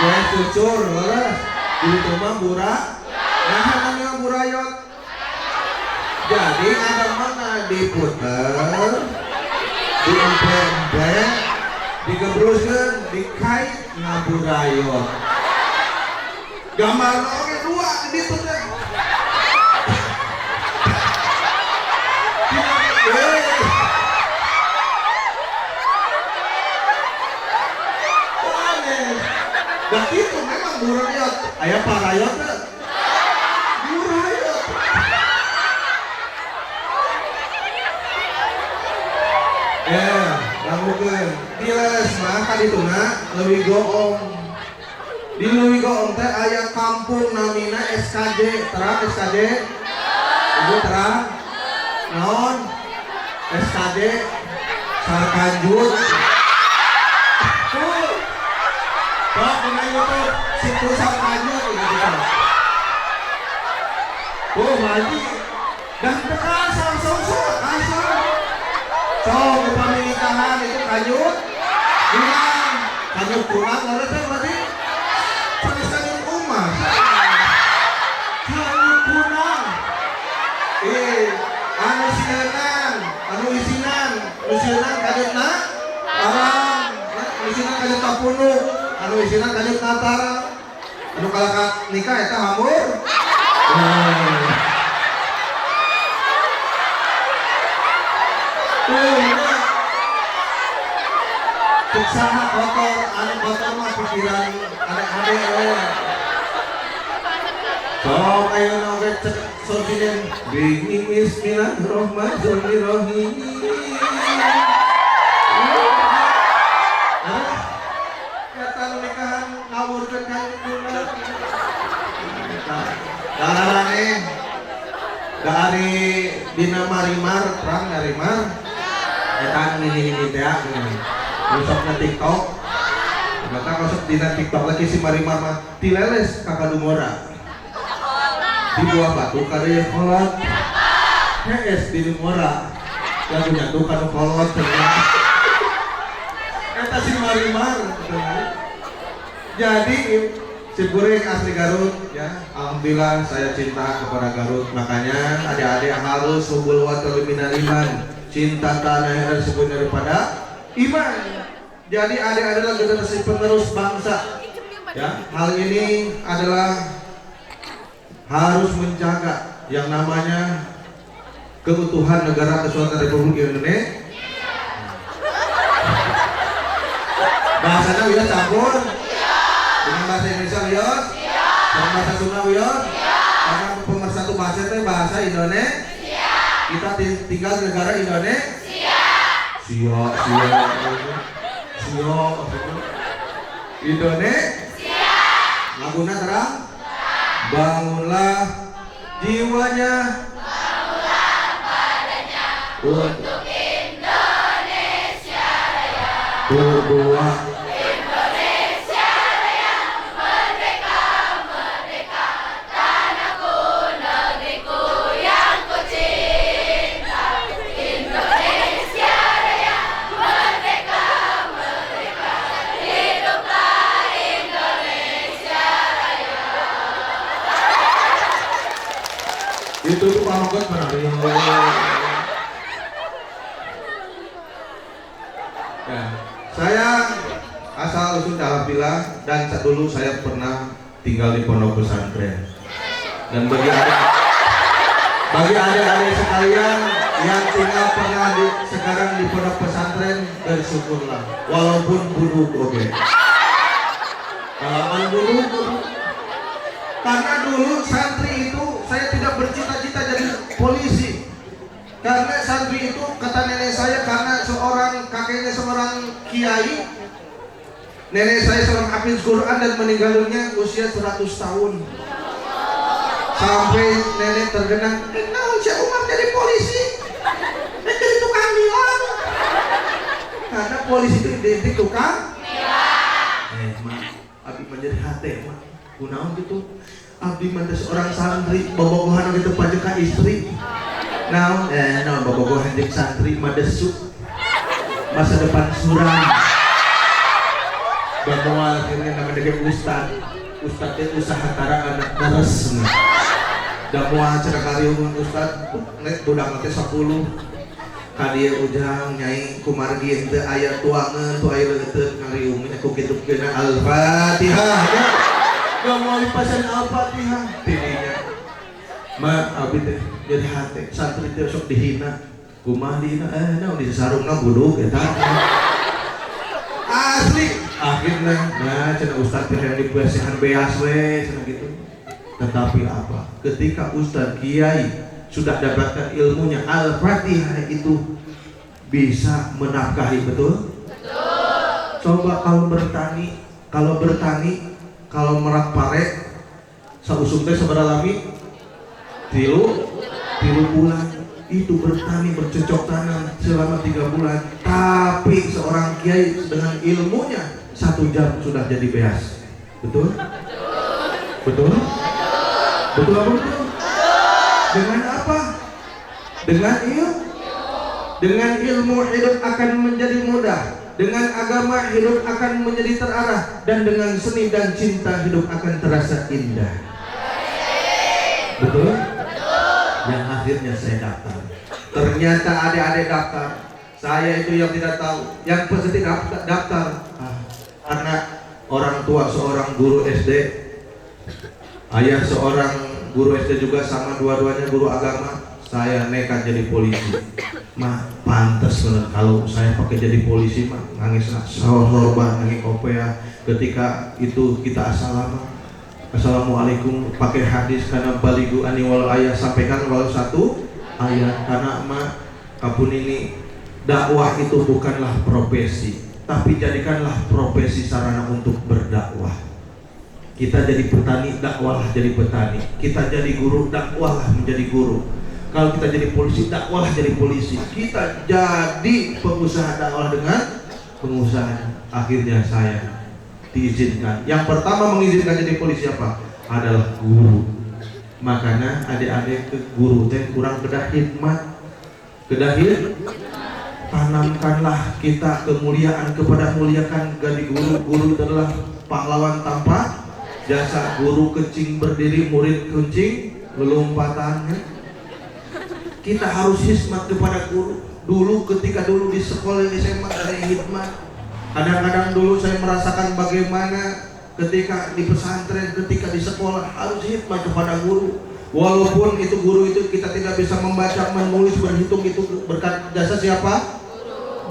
kue cucur leres, di itu mah burak, nah namanya burayot. Jadi ada mana diputer, diempleng, digebruskeun, dikait ngaburayot. Gambar oke dua di ditu teh. Dan itu memang burayot. Aya parayot teh. Burayot. Ya, lamukeun. Diles mah ka dituna leuwih goong. Di leuwih goong teh aya kampung namina SKJ. Terang SKJ? Ibu terang? Naon? SKJ Sarkanjut. Pak, kena YouTube situs Sarkanjut gitu. Oh, maju. Dan asal sosok asal. So, upami nikahan itu kanyut. Kurang. Kanyut kurang ada teh berarti kanyut umah. Kanyut kurang. Anu sieunan, anu isinan, isinan kanyutna arang, isinan kanyut kapunu, anu isinan kanyut natara. Anu kalaka nikah eta hamur. Usaha kotor, anu kotor mah pikiran adek-adek. So, ayo nongke cek sosiden. Bismillahirrahmanirrahim. Kata nikahan ngawurkeun ka ibuna. Darane dari dina marimar, perang marimar. Eta ini teh rusok na TikTok. Maka masuk dina TikTok lagi si marimar mah dileles ka Kadungora. Di buah batu karya kolot HS di Lumora yang nyatu kanu kolot eta si marimar. Jadi si Buring asli Garut ya. Alhamdulillah saya cinta kepada Garut. Makanya adik-adik harus hubul watul minal iman. Cinta tanah yang disebut daripada iman. Jadi adik-adik adalah generasi penerus bangsa ya. Hal ini adalah harus menjaga yang namanya keutuhan negara kesatuan Republik Indonesia. Bahasanya wios campur dengan bahasa Indonesia wios, dengan bahasa Sunda wios, karena pemersatu bahasa itu bahasa Indonesia. Kita tinggal di negara Indonesia. Indonesia. Laguna terang. Bangunlah jiwanya, bangunlah badannya untuk Indonesia Raya. Berbuat Indonesia Raya, merdeka, merdeka, tanahku, negeriku yang ku cinta. Indonesia Raya, merdeka, merdeka, hiduplah Indonesia Raya. Itu tuh pamongkot menari. Ya, saya asal usul Alhamdulillah dan dulu saya pernah tinggal di pondok pesantren. Dan bagi adik-adik sekalian yang tinggal pernah sekarang di pondok pesantren, bersyukurlah walaupun buruk oke. Kalaman buruk. Karena dulu santri itu saya tidak bercita-cita jadi polisi. Karena santri itu kata nenek saya karena seorang kakeknya seorang kiai. Nenek saya seorang hafiz Quran dan meninggalnya usia 100 tahun. Sampai nenek tergenang, "Kenapa Syekh Umar jadi polisi? Jadi tukang nilang." Karena polisi itu identik tukang nilang. Mak, abdi menjadi hati, mak. Kunaon gitu? Abdi mantas seorang santri bobogohan gitu pajak ka istri. Naon bobogohan jeung santri mah desu. masa depan suram. Bamual akhirnya nama deket Ustad itu usaha tara anak daras. Da moal cenah kariung Ustad nek budak teh 10 kadia ujang nyai kumargi teu aya tuangan tu aya leuteun kariung nya ku kitu kena Al-Fatihah ya. Da moal pasan Al-Fatihah tidinya. Ma abi teh jadi hate santri teh sok dihina. Kumaha dihina? Naon di sarungna buduk eta. Asli akhirnya nah cenah Ustad teh yang dipuasihan beas we cenah gitu. Tetapi apa? Ketika Ustad Kiai sudah dapatkan ilmunya, Al-Fatihah itu bisa menafkahi, betul? Betul. Coba kalau bertani, kalau merak pare, sausung teh sabaraha lami? 3 bulan. Itu bertani bercocok tanam selama 3 bulan. Tapi seorang kiai dengan ilmunya 1 jam sudah jadi beas. Betul? Betul? Betul apa betul? Dengan apa? Dengan ilmu hidup akan menjadi mudah. Dengan agama hidup akan menjadi terarah. Dan dengan seni dan cinta hidup akan terasa indah. Betul? Yang akhirnya saya daftar. Ternyata adik-adik daftar. Saya itu yang tidak tahu. Yang pasti daftar. Karena orang tua seorang guru SD, ayah seorang guru SD juga sama dua-duanya guru agama. Saya nekat jadi polisi. Mah pantas banget kalau saya pakai jadi polisi mah nangis sorban nangis kopea. Ketika itu kita Assalamualaikum pakai hadis karena baligu ani wal ayat sampaikan walau 1 ayat karena mah kapun ini dakwah itu bukanlah profesi tapi jadikanlah profesi sarana untuk berdakwah. Kita jadi petani, dakwahlah jadi petani. Kita jadi guru, dakwahlah menjadi guru. Kalau kita jadi polisi, dakwahlah jadi polisi. Kita jadi pengusaha, dakwah dengan pengusaha. Akhirnya saya diizinkan. Yang pertama mengizinkan jadi polisi apa? Adalah guru. Makanya adik-adik ke guru teh kurang kedah hikmat. Kedah tanamkanlah kita kemuliaan kepada muliakan gadi guru. Guru adalah pahlawan tanpa jasa. Guru kencing berdiri, murid kencing lelompatannya. Kita harus hikmat kepada guru. Dulu ketika di sekolah ini saya ada hikmat. Kadang-kadang dulu saya merasakan bagaimana ketika di pesantren, ketika di sekolah harus hikmat kepada guru. Walaupun itu guru itu kita tidak bisa membaca, menulis, berhitung, itu berkat jasa siapa?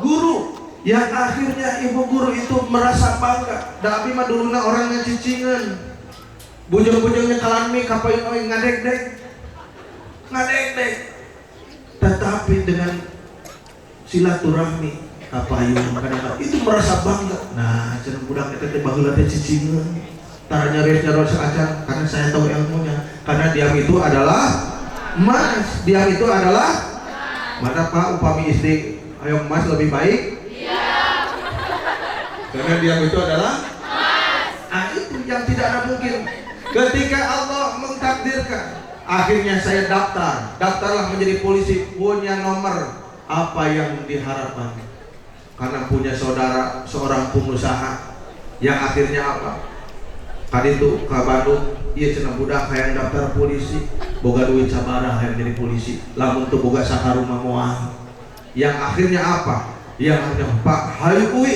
Guru. Yang akhirnya ibu guru itu merasa bangga. Da abi mah duluna orangnya cicingan. Bujung-bujungnya kalanmi kapain oi ngadek-dek. Tetapi dengan silaturahmi kapayun kadang-kadang itu merasa bangga. Nah, cenah budak eta teh baheula teh cicingan. Tara nyaris acan karena saya tahu ilmunya. Karena diam itu adalah emas. Diam itu adalah mana Pak upami istri ayo emas lebih baik? Iya. Karena diam itu adalah emas. Ah, itu yang tidak ada mungkin. Ketika Allah mentakdirkan, akhirnya saya daftarlah menjadi polisi, punya nomor apa yang diharapkan. Karena punya saudara seorang pengusaha yang akhirnya apa? Kali itu ke Bandung, iya cenah budak hayang daftar polisi, boga duit sabaraha hayang jadi polisi, lamun teu boga sakaruma moal. Yang akhirnya apa? Yang akhirnya Pak, hayu euy,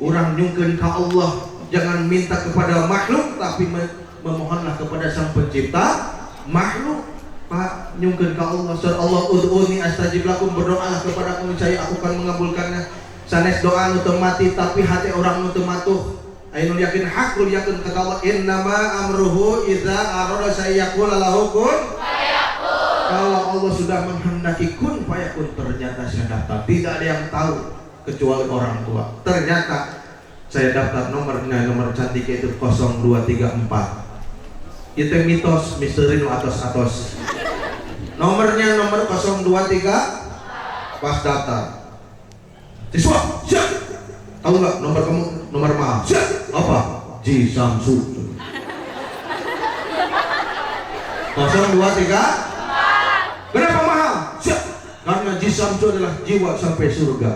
urang nyungkeun ka Allah, jangan minta kepada makhluk tapi memohonlah kepada Sang Pencipta makhluk. Pak, nyungkeun ka Allah, surah Allah ud'uni astajib lakum, berdoalah kepada aku niscaya aku akan mengabulkannya. Sanes doa nu teu mati tapi hati orang nu teu matuh. Ainul yakin hakul yakin kata Allah innama amruhu idza arada sayyaqula lahu kun fayakun. Kalau Allah sudah menghendaki kun fayakun, ternyata saya daftar. Tidak ada yang tahu kecuali orang tua. Ternyata saya daftar nomor cantik itu 0234. Itu mitos misteri nu atos-atos. Nomornya nomor 023 pas daftar. Siswa, siap. Tahu nggak nomor kamu, nomor mahal? Siap. Apa? Ji Samsu. 023. Kenapa mahal? Siap. Karena Ji Samsu adalah jiwa sampai surga.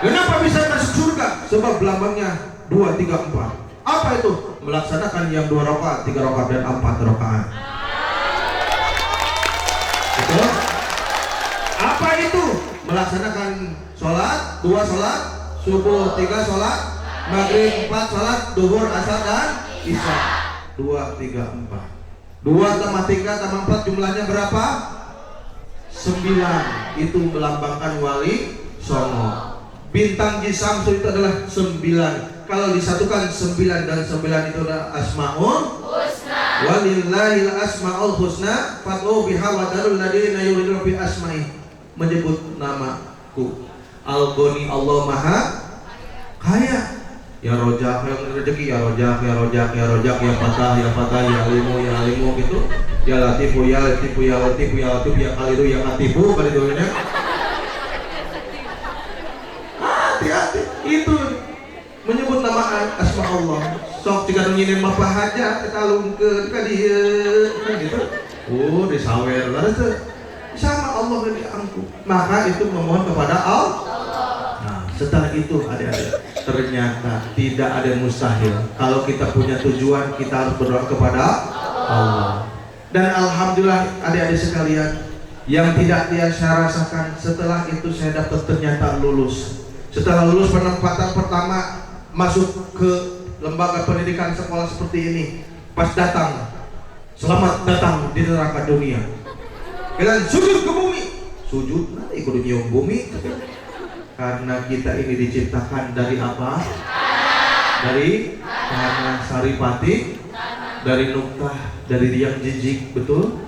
Kenapa bisa masuk surga? Sebab lambangnya 2, 3, 4. Apa itu? Melaksanakan yang 2 rakaat, 3 rakaat dan 4 rakaat. Betul? Apa itu? Melaksanakan sholat, 2 sholat subuh, 3 sholat maghrib, 4 sholat duhur, asar dan isya. 2, 3, 4. 2 tambah 3 tambah 4 jumlahnya berapa? 9. Itu melambangkan wali songo. Bintang Jisamsu itu adalah 9. Kalau disatukan 9 dan 9 itu adalah Asmaul Husna. Walillahil asmaul husna fad'u biha wa darul ladina yuriduna bi asma'i. Menyebut namaku. Al-Ghani, Allah Maha Kaya. Ya Rojak, yang rezeki, ya Rojak, ya Rojak, ya Rojak, ya Fatah, ya Fatah, ya Alimu gitu. Ya Latifu, ya Latifu, ya Latifu, ya Latif, ya Khalidu, ya Latifu, Khalidunya. Hati-hati, itu menyebut nama asma Allah. Sok jika nginin mah haja kita lungkeun ka dieu kan gitu. Oh, disawer lah teh. Sama Allah yang diangku. Maka itu memohon kepada Allah. Nah, setelah itu adik-adik, ternyata tidak ada yang mustahil. Kalau kita punya tujuan, kita harus berdoa kepada Allah. Dan alhamdulillah adik-adik sekalian, yang tidak dia saya rasakan setelah itu saya dapat ternyata lulus. Setelah lulus penempatan pertama masuk ke lembaga pendidikan sekolah seperti ini, pas datang, selamat datang di neraka dunia. Kalian sujud ke bumi, sujud nanti ikut nyium bumi. Karena kita ini diciptakan dari apa? Dari tanah saripati, dari nuktah, dari liang jijik, betul?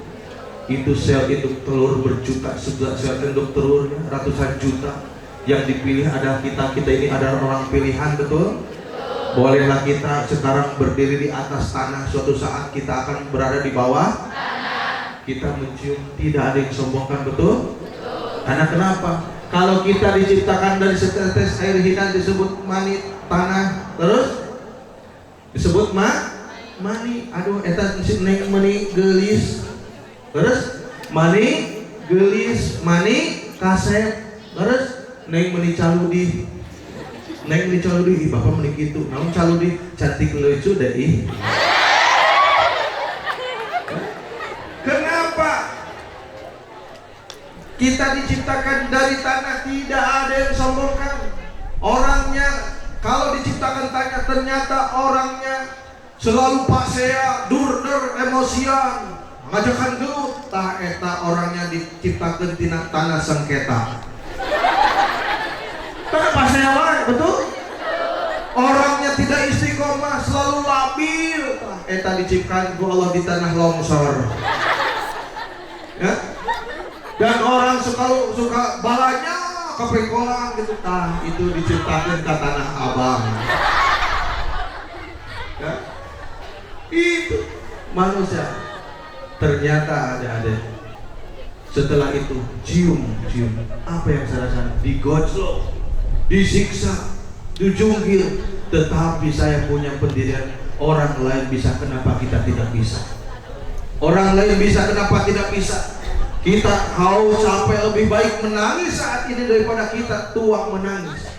Itu sel induk telur berjuta, sel induk telurnya ratusan juta. Yang dipilih adalah kita ini adalah orang pilihan, betul? Bolehlah kita sekarang berdiri di atas tanah, suatu saat kita akan berada di bawah tanah. Kita mencium, tidak ada yang sombongkan, betul? Karena kenapa? Kalau kita diciptakan dari setetes air hinan disebut mani tanah, terus disebut mani. Aduh, eta neng mani gelis, terus mani gelis, mani kasep, terus neng meni caludi, bapak meni gitu, namun caludi cantik lucu deh. Kenapa? Kita diciptakan dari tanah, tidak ada yang sombongkan. Orangnya kalau diciptakan tanah, ternyata orangnya selalu pasea, durder, emosian, ngajakan gelut. Tah eta orangnya diciptakan di tanah sengketa. Karena pasea wae, betul? Orangnya tidak istiqomah, selalu labil. Eta diciptakan ku Allah di tanah longsor. Ya? Dan orang suka balanya kepengkolan gitu. Tah itu diciptakan ke tanah abang. Ya? Itu manusia. Ternyata ada. Setelah itu cium. Apa yang saya rasakan? Digojlok, disiksa, dijungkir. Tetapi saya punya pendirian. Orang lain bisa, kenapa kita tidak bisa? Orang lain bisa, kenapa tidak bisa? Kita haus sampai lebih baik menangis saat ini daripada kita tua menangis.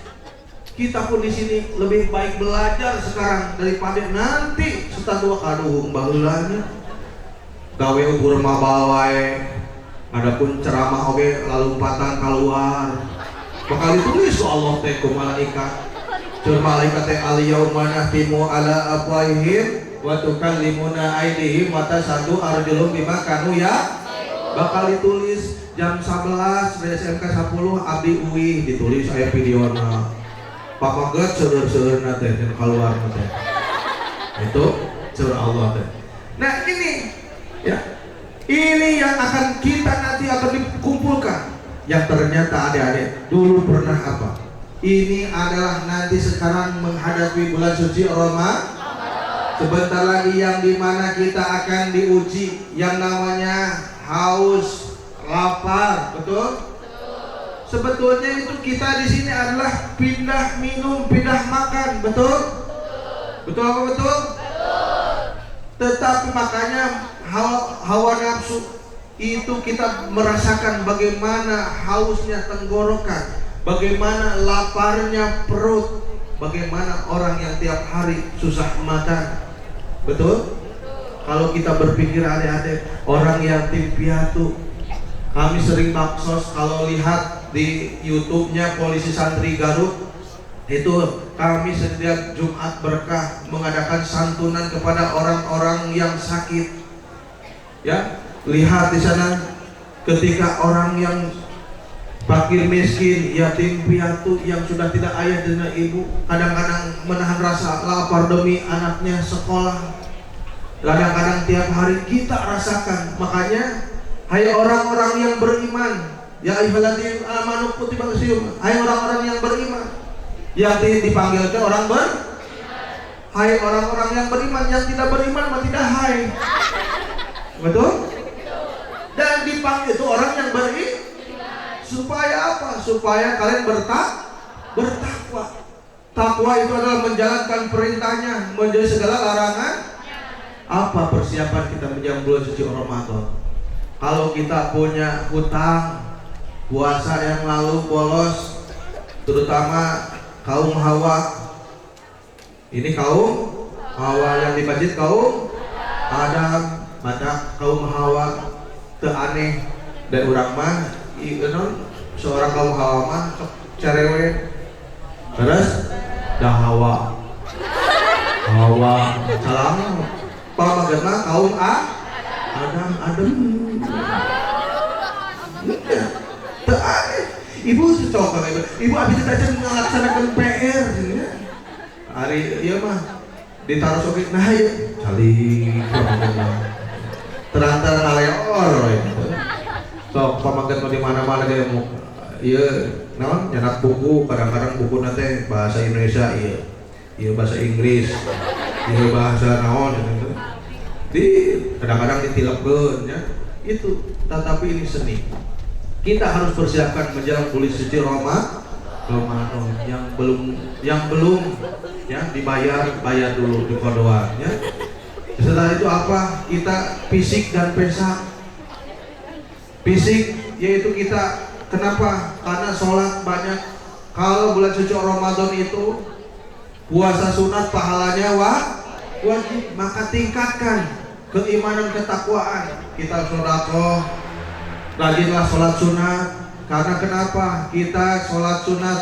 Kita pun di sini lebih baik belajar sekarang daripada nanti setelah tua kaduhung baheulanya. Gawe ukur mabawae, adapun ceramah oge lalumpatan keluar. Bakal ditulis ku Allah teh ku malaikat. Tur malaikat teh al-yauma nahtimu ala afwahihim wa tukallimuna aydihim wa tasadu arjulum bima kanu ya. Bakal ditulis jam 11 SMK 10 abdi uwi, ditulis aya videona. Papaget seueur-seueurna teh keluar teh. Itu surah Allah teh. Nah, ini ya. Ini yang akan kita nanti akan dikumpulkan. Yang ternyata adik-adik dulu pernah apa? Ini adalah nanti sekarang menghadapi bulan suci Ramadan. Sebentar lagi yang dimana kita akan diuji yang namanya haus, lapar, betul? Sebetulnya itu kita di sini adalah pindah minum, pindah makan, betul? Betul apa betul? Tetapi makanya hawa nafsu itu kita merasakan bagaimana hausnya tenggorokan, bagaimana laparnya perut, bagaimana orang yang tiap hari susah makan. Betul? Kalau kita berpikir adik-adik, orang yatim piatu, kami sering baksos kalau lihat di YouTube-nya Polisi Santri Garut, itu kami setiap Jumat berkah mengadakan santunan kepada orang-orang yang sakit. Ya, lihat di sana ketika orang yang fakir miskin, yatim piatu yang sudah tidak ayah dan ibu, kadang-kadang menahan rasa lapar demi anaknya sekolah. Kadang-kadang tiap hari kita rasakan. Makanya, hai orang-orang yang beriman, ya ayyuhalladzina amanu kutiba alaikumus, hai orang-orang yang beriman. Yang dipanggil ke orang hai orang-orang yang beriman, yang tidak beriman mah tidak hai. Betul? Dan dipanggil itu orang yang beriman. Supaya apa? Supaya kalian bertakwa. Takwa itu adalah menjalankan perintahnya, menjauhi segala larangan. Apa persiapan kita menjelang bulan suci Ramadan? Kalau kita punya hutang, puasa yang lalu bolos, terutama kaum Hawa. Ini kaum Hawa yang di masjid, kaum Adam, mata kaum Hawa. Teu aneh dan urang mah seorang kaum Hawa mah cerewe. Terus dah Hawa salam pamagetna kaum Adam. Teu aneh. Ibu cocok ibu abis itu aja melaksanakan PR ya. Hari iya mah ditaruh soket nah ya saling terantara ngaleor gitu. Sok pamaget di mana-mana dia mau iya naon nyenak buku, kadang-kadang buku nanti bahasa Indonesia iya bahasa Inggris, iya bahasa naon gitu. Di kadang-kadang ditilepkeun ya. Itu tetapi ini seni. Kita harus persiapkan menjelang bulan suci Ramadan yang belum ya bayar dulu di kodoan ya. Setelah itu apa? Kita fisik dan pesak. Fisik yaitu kita kenapa? Karena sholat banyak. Kalau bulan suci Ramadan itu puasa sunat pahalanya wajib, maka tingkatkan keimanan ketakwaan. Kita sedekah, rajinlah sholat sunat. Karena kenapa? Kita sholat sunat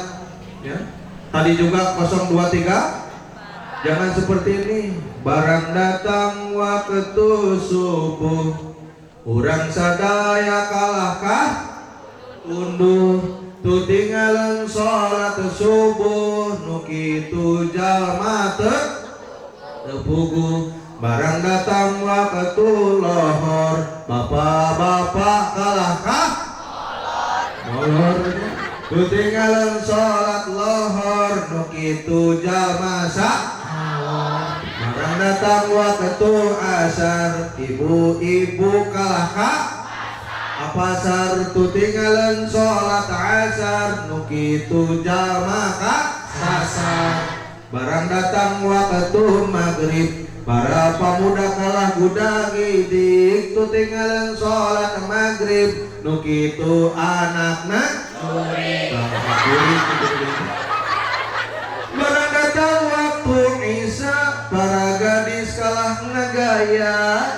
ya. Tadi juga 023. Jangan seperti ini. Barang datang waktu subuh, urang sadaya kalahkah unduh, tu tinggalan sholat subuh, nu kitu jalma tepuguh. Barang datang waktu lohor, bapak-bapak kalahkah molor, tu tinggalan sholat lohor, nu kitu jalma barang datang waktu asar, ibu-ibu kalahkah apasar, tu tinggalan sholat asar, nu kitu jalma sasar. Barang datang waktu maghrib, para pemuda kalah budak gidik, tu tinggalan sholat maghrib, nu kitu anakna barang datang waktu isya, para gadis kalah ngagaya,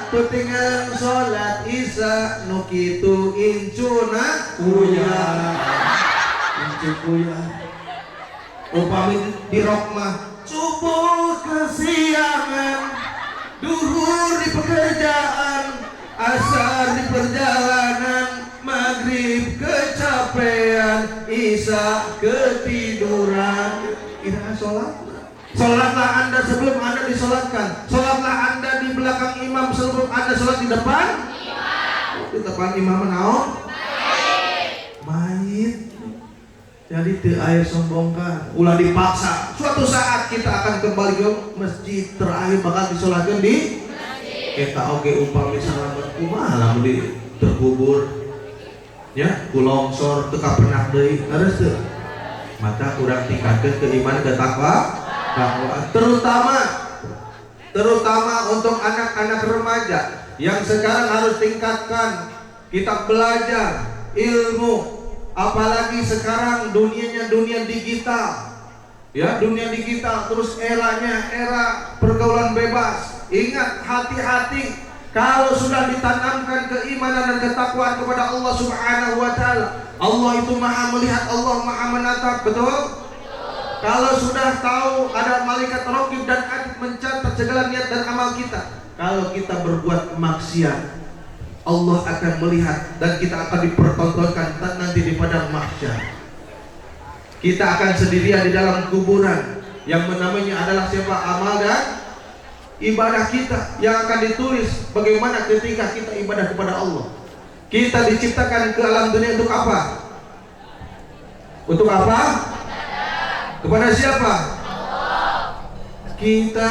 tu tinggalan sholat isya, nu kitu incuna kuya. Upami di rokmah subuh kesiangan, duhur di pekerjaan, asar di perjalanan, maghrib kecapean, isya ketiduran. Kira sholat. Sholatlah anda sebelum anda disolatkan. Sholatlah anda di belakang imam sebelum anda sholat di depan. Di depan imam naon? Mayit. Jadi teu aya sombongkan, ulah dipaksa. Suatu saat kita akan kembali ke masjid terakhir bakal disolatkan di eta oge upami salamet kumaha lamun di terkubur ya ku longsor teu kapenak deui harus teu. Maka urang tingkatkeun keimanan dan takwa, terutama untuk anak-anak remaja yang sekarang harus tingkatkan. Kita belajar ilmu apalagi sekarang dunianya dunia digital. Ya, dunia digital, terus eranya era pergaulan bebas. Ingat, hati-hati kalau sudah ditanamkan keimanan dan ketakwaan kepada Allah Subhanahu wa taala. Allah itu Maha melihat, Allah Maha menatap, betul? Kalau sudah tahu ada malaikat raqib dan atid mencatat segala niat dan amal kita. Kalau kita berbuat maksiat, Allah akan melihat dan kita akan dipertontonkan nanti di padang mahsyar. Kita akan sendirian di dalam kuburan yang namanya adalah siapa? Amal dan ibadah kita yang akan ditulis bagaimana ketika kita ibadah kepada Allah. Kita diciptakan ke alam dunia untuk apa? Untuk apa? Kepada siapa? Kita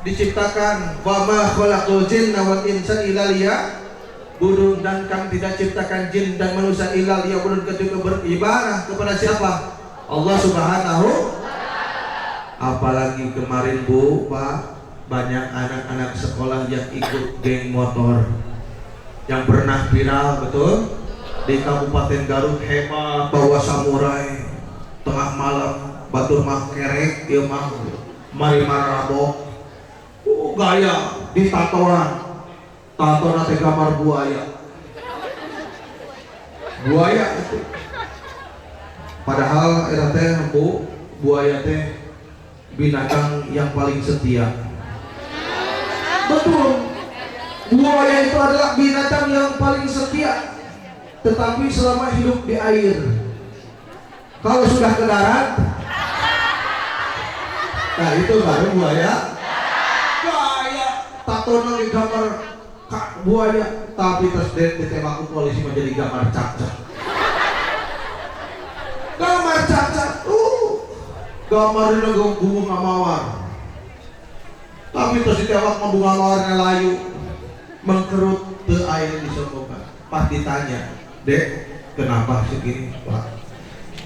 diciptakan wa ma khalaqul jinna wal insa illa liya'budun, dan kami tidak ciptakan jin dan manusia illa liya'budun kecuali beribadah kepada siapa? Allah Subhanahu. Apalagi kemarin Bu, Pak, banyak anak-anak sekolah yang ikut geng motor yang pernah viral, betul? Di Kabupaten Garut, hebat bawa samurai tengah malam batur mah kerek ieu mah mari marabok. Gaya di tatoan teh gambar buaya itu. Padahal eta teh Bu, buaya teh binatang yang paling setia. Betul. Buaya itu adalah binatang yang paling setia. Tetapi selama hidup di air, kalau sudah ke darat, nah itu baru buaya. Gaya tatonan di gambar buaya, tapi terus ditembak polisi menjadi gambar cacat. Gambar cacat, gambar ini bunga mawar. Tapi terus ditembak bunga mawarnya layu, mengkerut ke air disombongkan. Pas ditanya, Dek, kenapa segini, Pak?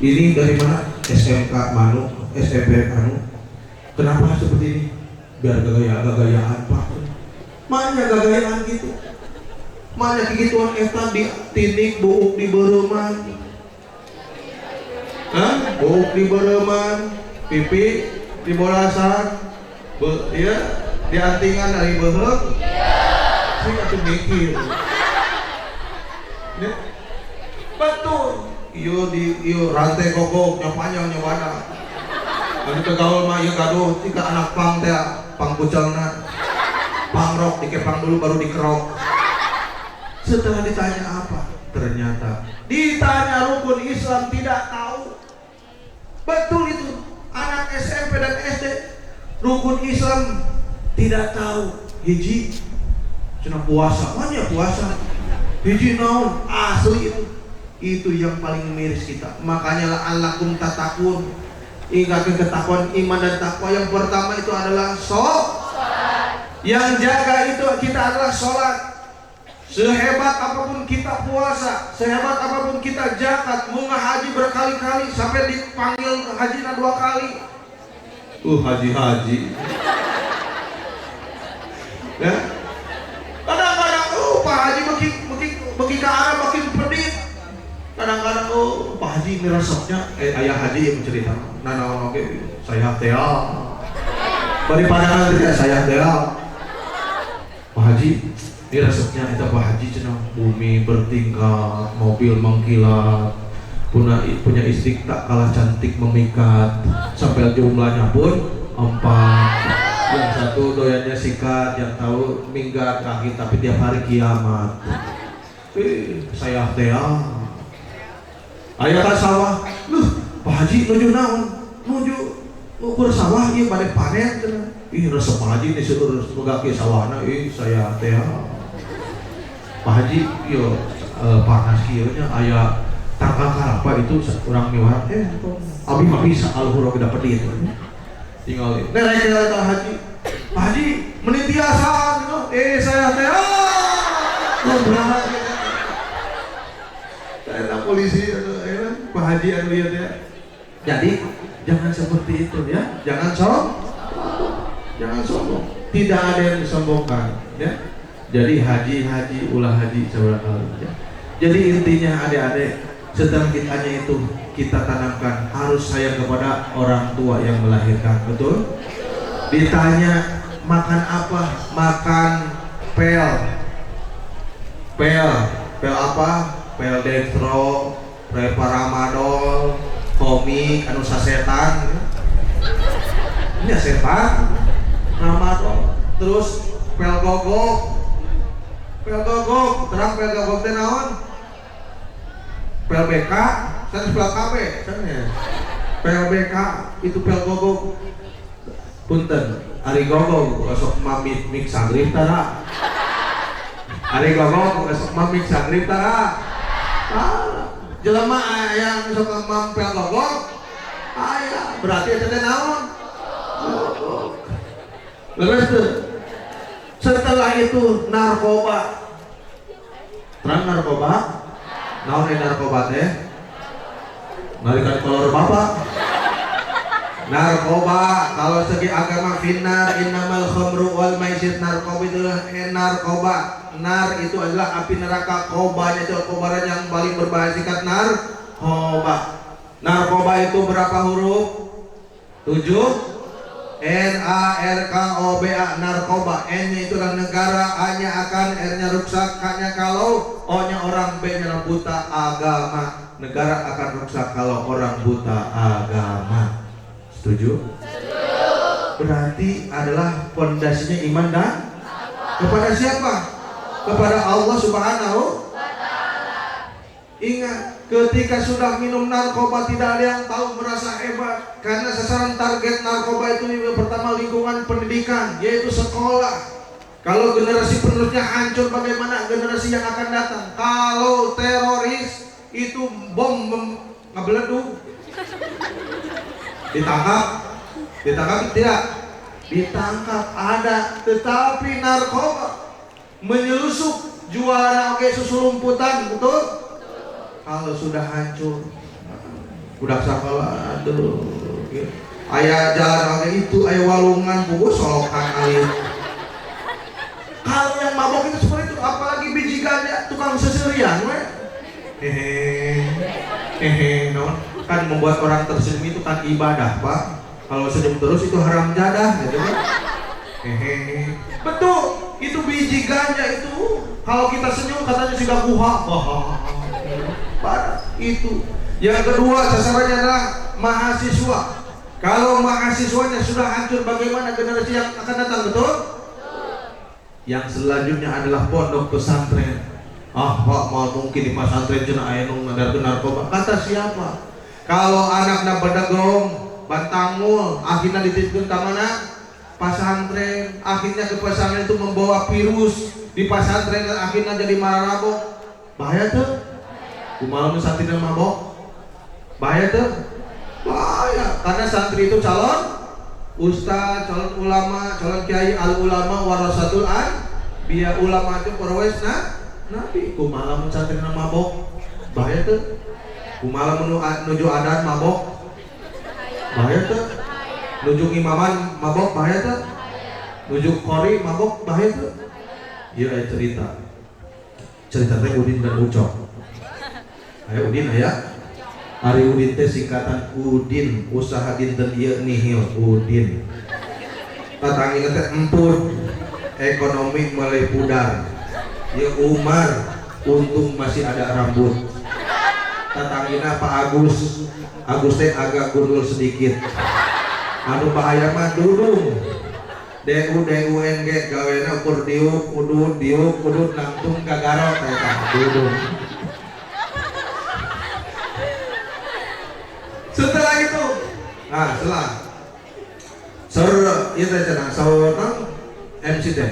Ini dari mana? SMK Manu, SMP Manu. Kenapa seperti ini? Biar gagayaan, Pak. Mana gagayaan gitu? Mana gituan eta di tinik buuk di bereman. Buuk di bereman, pipi di bolasan, ya, di antingan dari behek. Saya atuh mikir. Betul. Iyo rantai kogok yang panjang yang warna. Anu kegaul mah ieu gaduh tiga anak pang teh, pang pucelna. Pangrok dikepang dulu baru dikerok. Setelah ditanya apa? Ternyata ditanya rukun Islam tidak tahu. Betul itu. Anak SMP dan SD rukun Islam tidak tahu. Hiji cenah puasa, mana puasa? Hiji naon? Asli itu yang paling miris kita. Makanya la'allakum tatakun. Ingatkan ketakwaan iman dan takwa. Yang pertama itu adalah sholat. Yang jaga itu kita adalah sholat. Sehebat apapun kita puasa, sehebat apapun kita zakat, munggah haji berkali-kali sampai dipanggil haji 2 kali. Haji. Ya. Kadang-kadang Pak Haji makin ke arah makin pedit. Kadang-kadang Pak Haji ini resepnya ayah Haji yang mencerita. Nah, oke, saya teh. Bari pandangan tidak saya teh. Pak Haji, ini resepnya itu Pak Haji cenah bumi bertingkat, mobil mengkilat, punya istri tak kalah cantik memikat, sampai jumlahnya pun 4. Yang satu doyannya sikat, yang tahu minggat kaki tapi tiap hari kiamat. Saya teh aya ka sawah. Pak Haji nuju naon? Nuju ukur sawah ieu bade panen cenah. Resep Pak Haji ini seueur boga ke sawahna saya teh. Pak Haji ieu panas kieu nya aya tangkal karapa itu urang mewah. Abi mah bisa alhuro kita pedit. Tinggal nerek Pak Haji. Pak Haji menitiasan saya teh ngobrol kita polisi Pak Haji anu ieu teh. Jadi jangan seperti itu ya. Jangan sombong. Tidak ada yang disombongkan ya. Jadi haji ulah haji saudara kali ya. Jadi intinya adik-adik Sedang kitanya itu kita tanamkan harus sayang kepada orang tua yang melahirkan, betul? Ditanya makan apa? Makan pel apa? Pel dextro, pel paramadol, komik, anu sasetan. Ini setan, tramadol, terus pel gogok, terang pel gogok teh naon? Pel BK, saya pel KB, sana. Pel BK itu pel gogok. Punten, ari gogok esok mamit mik sagrib tara. Ari gogok esok mamit sagrib tara. Jelema yang sok mampel gogok. Aya, berarti eta teh naon? Leres tuh. Setelah itu narkoba. Terang narkoba? Naon narkoba teh? Narikan kolor bapak. Narkoba kalau segi agama finnar innamal khamru wal maisir, narkoba itu narkoba. Nar itu adalah api neraka, kobanya itu kobaran yang paling berbahaya, singkat narkoba. Narkoba itu berapa huruf? 7. NARKOBA, narkoba. N-nya itu adalah negara, A-nya akan, R-nya rusak, K-nya kalau, O-nya orang, B-nya buta agama. Negara akan rusak kalau orang buta agama. Setuju? Berarti adalah fondasinya iman dan kepada siapa? Kepada Allah Subhanahu wa Ta'ala. Ingat, ketika sudah minum narkoba tidak ada yang tahu, merasa hebat, karena sasaran target narkoba itu pertama lingkungan pendidikan, yaitu sekolah. Kalau generasi penerusnya hancur, bagaimana generasi yang akan datang? Kalau teroris itu bom ngebeleduk, ditangkap tidak? Ditangkap ada, tetapi narkoba menyelusup, jualan oke susulumputan, betul? Kalau sudah hancur, udah sekolah, aduh, ayah jalan oke itu, ayah walungan, buku solokan alir. Kalau yang mabok itu seperti itu, apalagi biji ganja, tukang seserian, non, kan membuat orang tersenyum itu kan ibadah, Pak. Kalau senyum terus itu haram jadah, gitu kan? Betul, itu biji ganja itu. Kalau kita senyum katanya sudah buha, itu. Yang kedua sasarannya adalah mahasiswa. Kalau mahasiswanya sudah hancur, bagaimana generasi yang akan datang, betul? Yang selanjutnya adalah pondok pesantren. Pak, mau mungkin di pesantren cenah aya nu ngadarkeun narkoba. Kata siapa? Kalau anakna bedegong, bantangul, akhirnya dititipkeun ka mana? Pesantren. Akhirnya ke pesantren itu membawa virus di pesantren dan akhirnya jadi mararabok. Bahaya tuh. Kumaha nu santrina mabok? Bahaya tuh. Bahaya, karena santri itu calon ustaz, calon ulama, calon kiai, al ulama warasatul anbiya. Ulama itu perwesna Nabi. Kumaha mun santrina mabok? Bahaya tuh. Kumaha menuju adan mabok? Bahaya tuh. Nuju imaman mabok bahaya tuh. Nuju qori mabok bahaya tuh. Ieu cerita. Cerita teh Udin dan Ucok. Ayo Udin aya. Ari Udin teh singkatan Udin, usaha dinten ieu nihil Udin. Tatangina teh empur, ekonomi mulai pudar. Ya Umar, untung masih ada rambut. Tatangina Pak Agus teh agak gundul sedikit. Anu bahaya mah dudung. DUNG gawena ukur diuk udut nangtung kagarot eta dudung. Setelah itu, itu cenah saweunang MC teh.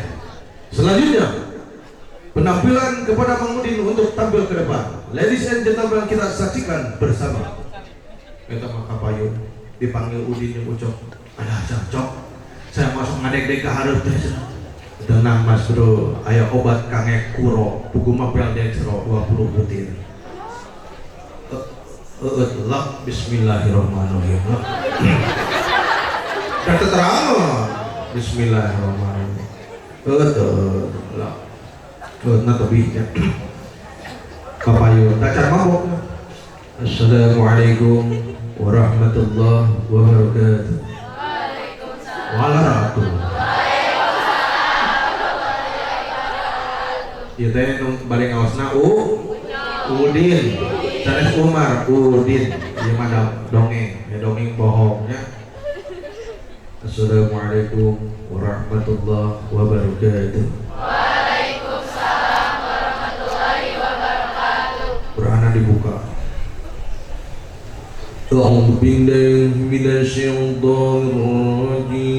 Selanjutnya penampilan kepada Mang Udin untuk tampil ke depan. Ladies and gentlemen, kita saksikan bersama. Kita maka payung dipanggil Udin yang Ucok. Ada cocok. Saya masuk ngadek-dek ke hareup teh cenah. Tenang Mas Bro, aya obat kange kuro, buku mapel dextro 20 butir. Lak bismillahirrahmanirrahim. Kata terang bismillahirrahmanirrahim. Lak. Nah tapi ya. Kapayo dacar mabok. Assalamualaikum warahmatullahi wabarakatuh. Waalaikumsalam. Ieu teh nu bari ngaosna Udin. Sanes Umar Udin. Ieu mah dongeng, ya dongeng bohongnya. Assalamualaikum warahmatullahi wabarakatuh. Waalaikumsalam warahmatullahi wabarakatuh. Qur'ana dibuka. A'udzu billahi minasyaitonir rajim.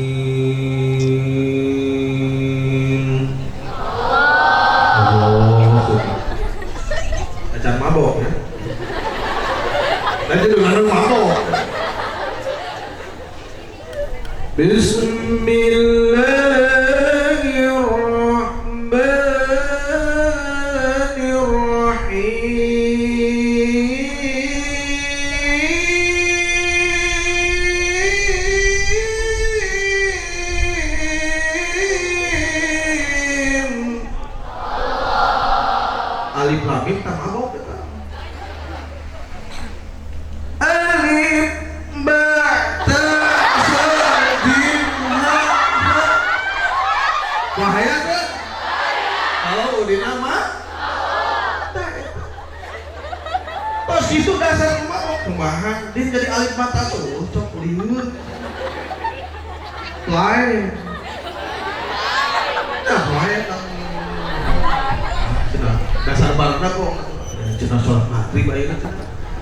Acan mabok ya. Nanti dengan mabok. Bismillahirrahmanirrahim. Alif lam mim tak mabok kita. Alif ba ta sa jim ha. Bahaya kan? Kalau di nama pas itu dasar mabok kumaha dia jadi alif mata tuh cok liur lain nah lain dasar barna kok cenah sholat maghrib ayeuna teh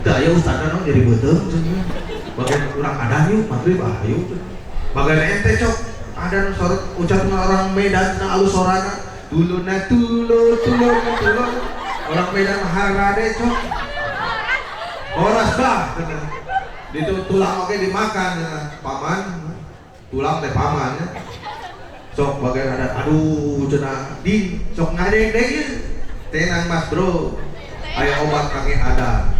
teu aya ustadna naon jadi beuteung cenah bagian urang adan yuk maghrib ayo bagian ente cok ada nu sorot ucapna orang Medan cenah alus sorana tuluna orang Medan mah harade cok horas bah cenah ditu tulang oge dimakan cenah paman tulang teh paman ya sok bagian ada aduh cenah di sok ngadeg deui tenang mas bro ayo obat kaki ada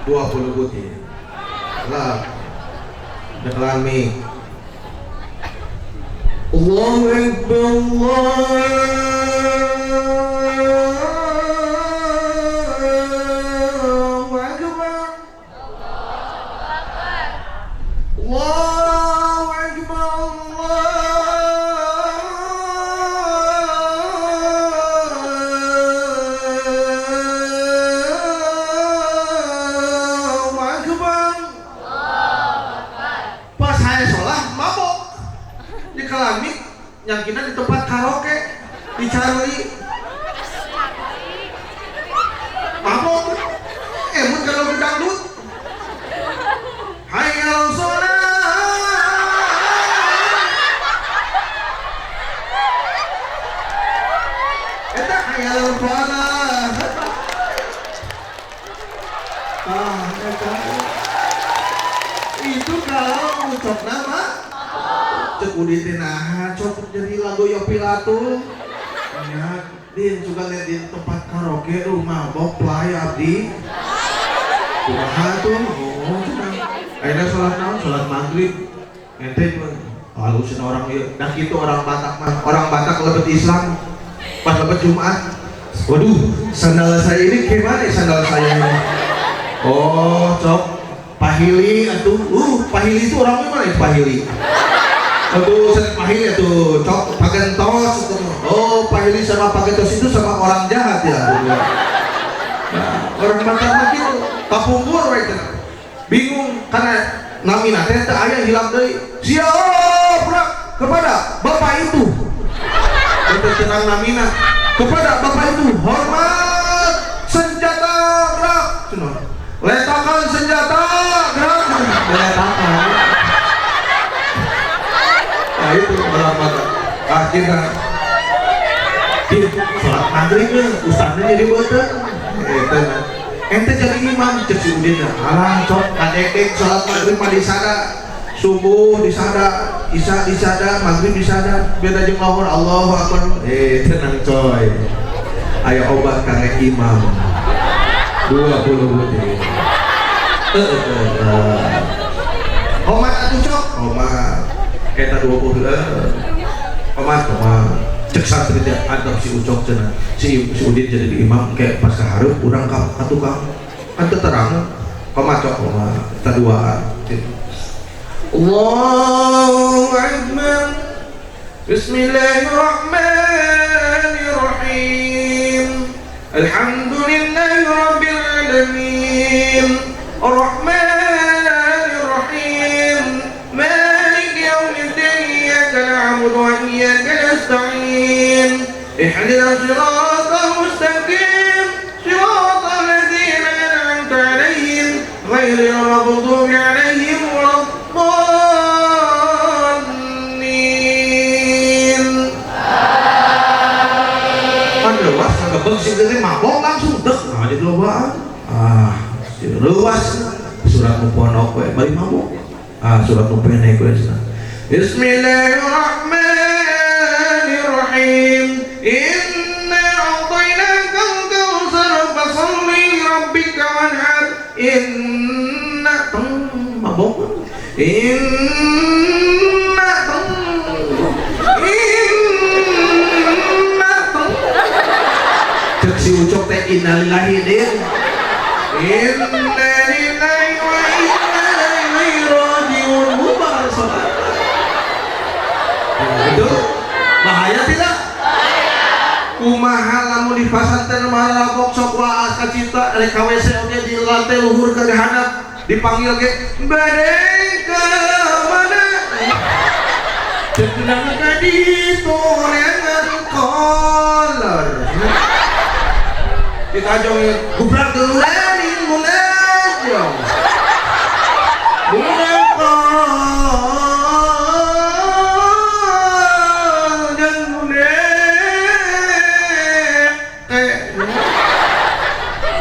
20 butir lah dekelan mi Allahu Akbar Allahu Akbar Allahu Akbar Allahu Akbar. Pas saya sholat mabok di kelamik nyangkina di tempat karaoke dicari mabok mun kalau dangdut hayal sholat eta hayal sholat eta itu kalau ucap nama cek udin dinahan cok jadi lagu Yopilatu ya din juga lihat di tempat karaoke rumah bok play abdi kumaha tuh oh akhirnya sholat naon sholat maghrib ente juga halusin orang ya dan gitu orang Batak lebet Islam pas lebet Jumat waduh sandal saya ini gimana sandal saya ini oh cok Pahili atuh Pahili itu orangnya mana ya Pahili aduh Pahili atuh cok Pagentos itu oh Pahili sama Pagentos itu sama orang jahat ya nah, orang Batak gitu kapungkur we cenah bingung karena namina teh teu aya hilang deui siap brak kepada bapak itu untuk tenang namina kepada bapak itu hormat senjata brak cenah letakkan senjata gerak letakkan nah itu berapa akhirnya di sholat maghrib ustaznya jadi boten itu ente jadi imam cek si udin alah cok kadek sholat maghrib mah disada subuh disada isya disada maghrib disada beda jeung lahor Allahu Akbar tenang coy ayo obat kangge imam 20 butir omat atuh cok omat eta 20 omat cek santri teh adab si ucok cenah si udin jadi imam kayak pas kahareup urang ka tukang kan teu terang Pemacok taduaan. Allahu Akbar. Bismillahirrahmanirrahim. Alhamdulillahi rabbil alamin. Ar-Rahmanirrahim. Maliki yaumiddin. Iyyaka na'budu wa iyyaka nasta'in. Ihdinas siratal mustaqim. Siratal ladzina an'amta 'alaihim ghairil maghdubi 'alaihim waladdallin. Kan luas ngebeng sih dari mabok langsung dek nah di kelobaan. Luas surat nu pondok we bari mabok. Surat nu pendek we cenah. Bismillahirrahmanirrahim. Inna a'tainakal kautsar fasholli lirabbika wanhar. Inna mabok. Cek si ucok teh innalillahi din. Innalillahi wa inna ilaihi raji'un. Bubar salat. Itu bahaya tidak? Kumaha lamun di pasantren marabok sok waas ka cita dari KWC oge di lantai luhur ke hadap dipanggil ge badai ka mana? Cenah ka ditu rengan kolor. Kita jongin gubrak duluanin mulajong. Budak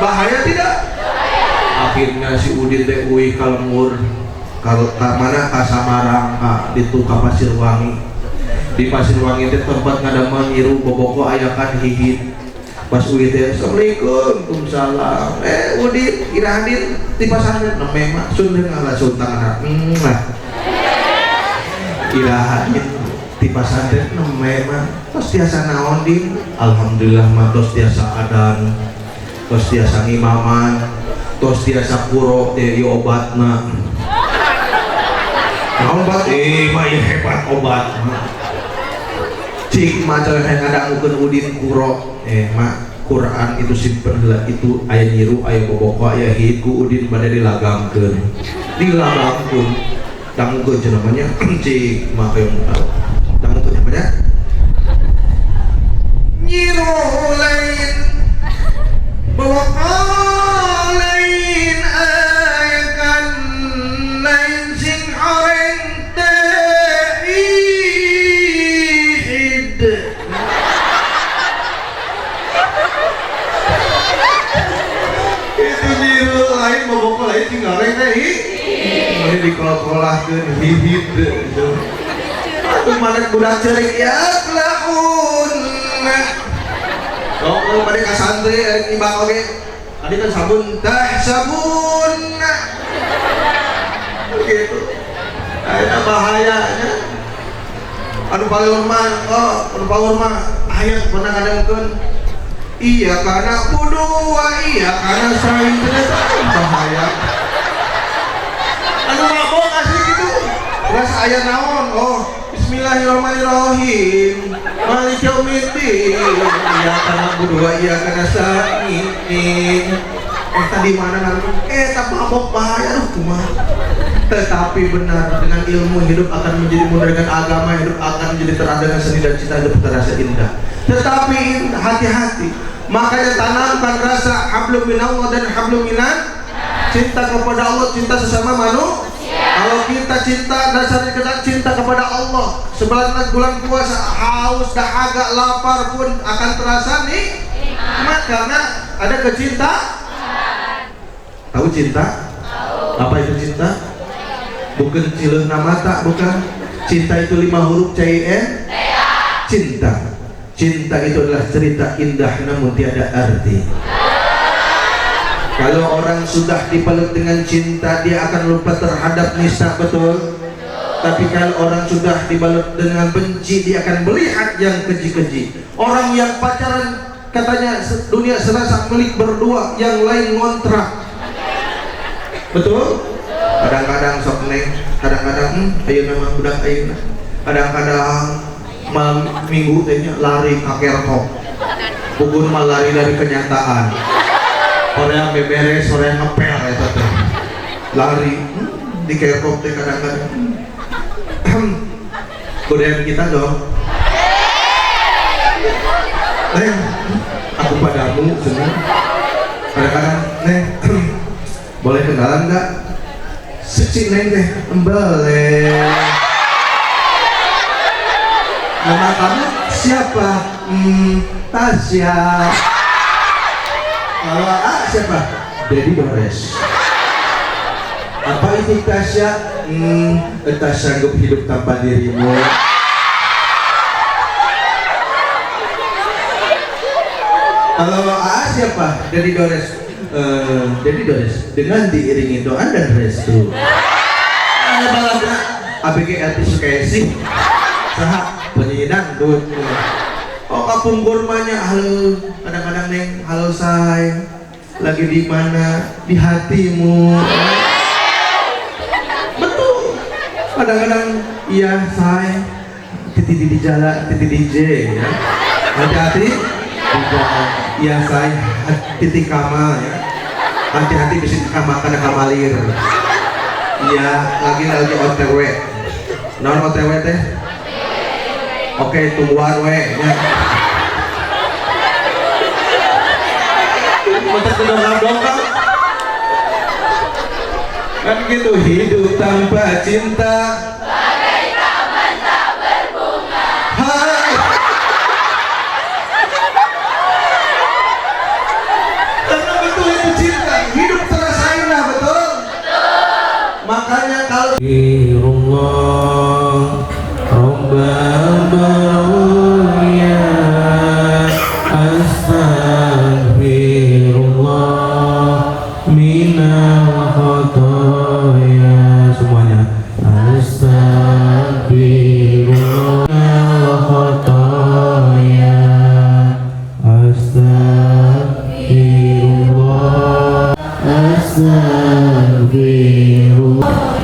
bahaya tidak? Akhirnya si Udin teh uih kalemur kalau mana ka Samarang ditu ka Pasirwangi. Di Pasirwangi teh tempat ngadaman nyiru boboko ayakan hihit. Pas uih teh assalamualaikum, waalaikumsalam. Udin irahdin di pasantren memang sun deung langsung tangan lah. Irahdin di pasantren memang tos tiasa naon din. Alhamdulillah mah tos tiasa adan. Tos tiasa ngimaman, tos tiasa kuro teh obatna. Obat mah ieu hebat obat. Cik mah coy ngadangukeun Udin kuro. Mak Quran itu simpen heula itu aya nyiru aya boboko aya hit ku Udin bade dilagamkeun. Dilagamkeun. Dangukeun cenah namanya cik mah hoyong tahu. Dangukeun namanya nyiru lain boboko lain ayakan lain sing oreng teh ihid. Itu nyiru lain boboko lain sing oreng teh ini dikolah-kolahkeun hihid. Atuh manek budak ceurik ya laun. Kalau pada ka santri ibang oge tadi kan sabun begitu. Ada bahayanya. Anu paling mah ayat pernah ngadengkeun iya karena kudu iya karena saing bahaya. Anu mabok asli gitu. Rasa ayat naon? Bismillahirrahmanirrahim. Malik yaumiddin. Iya karena berdua iya karena saking. Tadi mana nanti? Tak mabok bahaya kumaha. Tetapi benar dengan ilmu hidup akan menjadi mudah, dengan agama hidup akan menjadi terang, dengan seni dan cita hidup terasa indah. Tetapi hati-hati. Makanya tanamkan rasa hablum minallah dan hablum minan. Cinta kepada Allah, cinta sesama manusia. Kalau kita cinta dasarnya kita cinta kepada Allah. Sebulan bulan puasa haus, dahaga, lapar pun akan terasa nikmat karena ada kecintaan. Tahu cinta? Apa itu cinta? Bukan cileuna mata, bukan. Cinta itu 5 huruf CIN. Cinta. Cinta itu adalah cerita indah namun tiada arti. Kalau orang sudah dipeluk dengan cinta, dia akan lupa terhadap nisa, betul? Tapi kalau orang sudah dibalut dengan benci, dia akan melihat yang keji-keji. Orang yang pacaran katanya dunia serasa milik berdua, yang lain ngontrak. Betul? Kadang-kadang sok neng, kadang-kadang ayo memang budak ayeuna. Kadang-kadang malam minggu tehnya lari ka kerkop. Pukul mah lari dari kenyataan. Sore yang beberes, sore yang ngepel eta teh. Lari di kerkop teh kadang-kadang. Godain kita dong. Neng, aku padamu seneng. Kadang-kadang neng, boleh kenalan nggak? Suci neng deh, boleh. Nama kamu siapa? Tasya. Kalau siapa? Dedi Dores. Apa itu Tasya? Tak sanggup hidup tanpa dirimu. Kalau siapa? Dedi Dores. Dedi Dores dengan diiringi doa dan restu. Balada ABG artis sih. Saha penyanyi dangdut. Oh kapungkur mahnya halo, kadang-kadang neng halo say, lagi di mana? Di hatimu. Betul. Kadang-kadang iya say, titi di jalan, titi DJ ya. Hati-hati di jalan. Iya say, titi kamal ya. Hati-hati bisa kamal karena kamalir. Iya lagi OTW. Non OTW teh. Oke, tungguan we ya. Mentek dongkang kan gitu, hidup tanpa cinta bagai taman tak berbunga. Hai. Karena betul itu cinta, hidup terasa indah, betul? Makanya kalau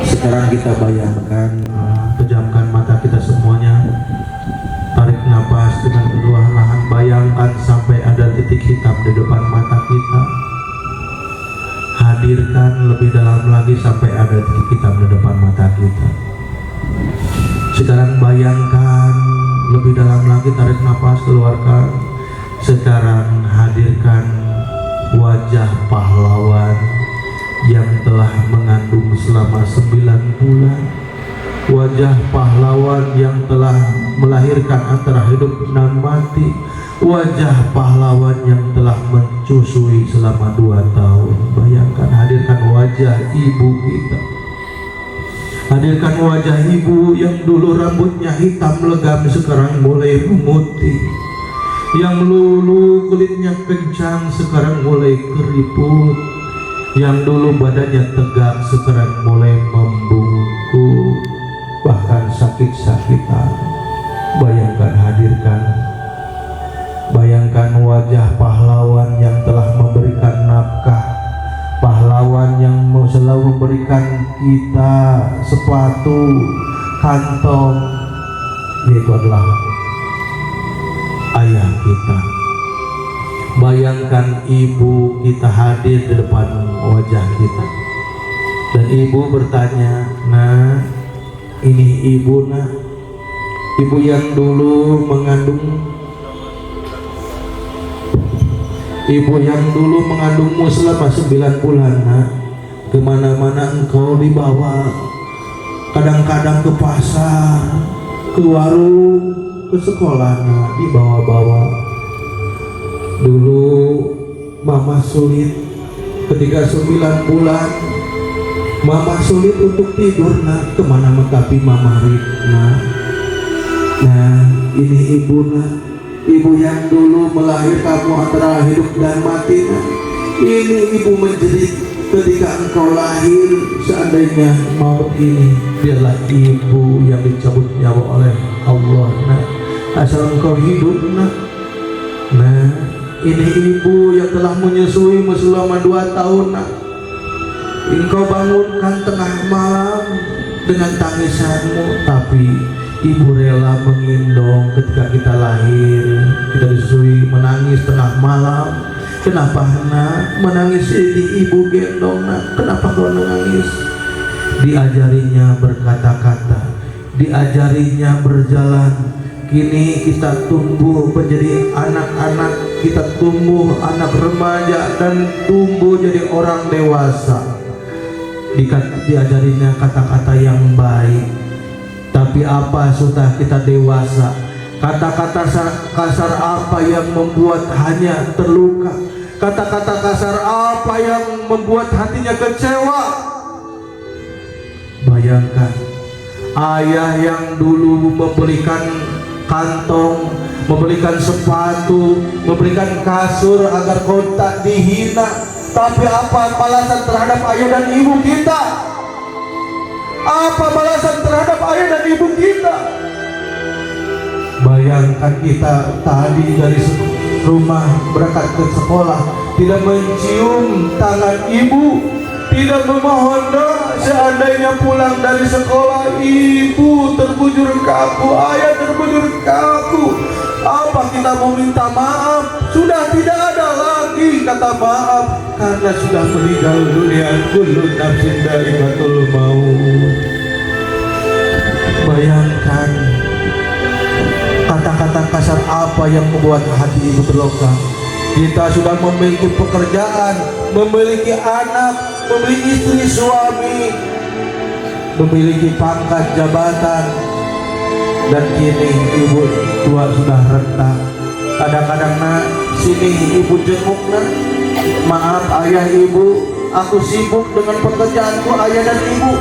sekarang kita bayangkan, pejamkan mata kita semuanya, tarik nafas dengan kedua lahan, bayangkan sampai ada titik hitam di depan mata kita, hadirkan lebih dalam lagi sampai ada titik hitam di depan mata kita. Sekarang bayangkan lebih dalam lagi, tarik nafas, keluarkan. Sekarang hadirkan wajah pahlawan yang telah mengandung selama 9 bulan, wajah pahlawan yang telah melahirkan antara hidup dan mati, wajah pahlawan yang telah menyusui selama 2 tahun. Bayangkan, hadirkan wajah ibu kita, hadirkan wajah ibu yang dulu rambutnya hitam legam sekarang mulai memutih, yang dulu kulitnya kencang sekarang mulai keriput, yang dulu badannya tegak sekarang mulai membungkuk, bahkan sakit-sakitan. Bayangkan, hadirkan, bayangkan wajah pahlawan yang telah memberikan nafkah, pahlawan yang selalu memberikan kita sepatu, kantong, yaitu adalah ayah kita. Bayangkan ibu kita hadir di depan wajah kita, dan ibu bertanya, "Nah, ini ibu nak, ibu yang dulu mengandung, ibu yang dulu mengandungmu selama 9 bulan nak. Kemana-mana engkau dibawa, kadang-kadang ke pasar, ke warung, ke sekolah nak, dibawa-bawa. Dulu mama sulit ketika 9 bulan, mama sulit untuk tidur nak, kemana tapi mama ritna. Nah ini ibu nak, ibu yang dulu melahirkanmu antara hidup dan mati nak. Ini ibu menjerit ketika engkau lahir. Seandainya maut ini biarlah ibu yang dicabut nyawa oleh Allah nak, asal engkau hidup nak. Nah ini ibu yang telah menyusuimu selama 2 tahun nak. Engkau bangunkan tengah malam dengan tangisanmu, tapi Ibu rela mengendong ketika kita lahir. Kita disusui menangis tengah malam. Kenapa nak menangis ini? Ibu gendong nak. Kenapa kau menangis? Diajarinya berkata-kata, diajarinya berjalan. Kini kita tumbuh menjadi anak-anak, kita tumbuh anak remaja dan tumbuh jadi orang dewasa. Diajarinya kata-kata yang baik. Tapi apa sudah kita dewasa? Kata-kata kasar apa yang membuat hanya terluka? Kata-kata kasar apa yang membuat hatinya kecewa? Bayangkan ayah yang dulu memberikan kantong, memberikan sepatu, memberikan kasur agar kau tak dihina. Tapi apa balasan terhadap ayah dan ibu kita? Apa balasan terhadap ayah dan ibu kita? Bayangkan kita tadi dari rumah berangkat ke sekolah, tidak mencium tangan ibu, tidak memohon doa. Seandainya pulang dari sekolah, ibu terbujur kaku, ayah terbujur kaku. Apa kita mau minta maaf? Sudah tidak ada lagi kata maaf, karena sudah meninggal dunia. Kullu nafsin dha'iqatul maut. Bayangkan kata-kata kasar apa yang membuat hati ibu terluka. Kita sudah memiliki pekerjaan, memiliki anak, memiliki istri suami, memiliki pangkat jabatan, dan kini ibu tua sudah renta. Kadang-kadang nak, sini ibu jenguk nak. Maaf ayah ibu, aku sibuk dengan pekerjaanku ayah dan ibu.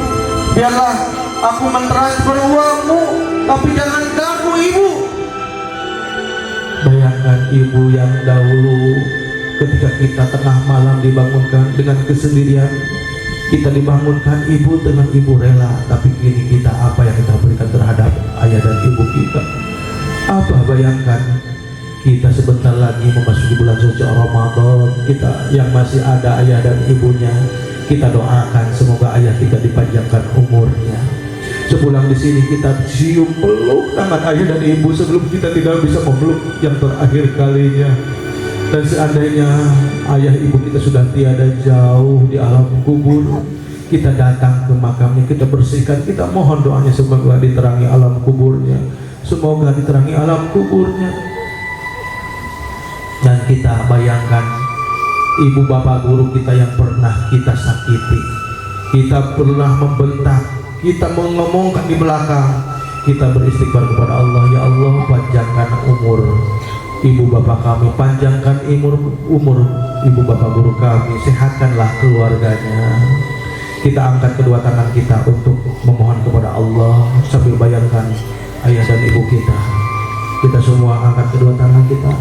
Biarlah aku mentransfer uangmu, tapi jangan ganggu ibu. Bayangkan ibu yang dahulu ketika kita tengah malam dibangunkan dengan kesendirian, kita dibangunkan ibu dengan ibu rela. Tapi kini kita apa yang kita berikan terhadap ayah dan ibu kita? Apa? Bayangkan kita sebentar lagi memasuki bulan suci Ramadan. Kita yang masih ada ayah dan ibunya, kita doakan semoga ayah kita dipanjangkan umurnya. Sepulang di sini kita cium peluk tangan ayah dan ibu sebelum kita tidak bisa memeluk yang terakhir kalinya. Dan seandainya ayah ibu kita sudah tiada jauh di alam kubur, kita datang ke makamnya, kita bersihkan, kita mohon doanya semoga diterangi alam kuburnya, semoga diterangi alam kuburnya. Dan kita bayangkan ibu bapak guru kita yang pernah kita sakiti, kita pernah membentak, kita mengomongkan di belakang, kita beristighfar kepada Allah. Ya Allah, panjangkan umur ibu bapak kami, panjangkan umur ibu bapak guru kami, sehatkanlah keluarganya. Kita angkat kedua tangan kita untuk memohon kepada Allah sambil bayangkan ayah dan ibu kita. Kita semua angkat kedua tangan kita.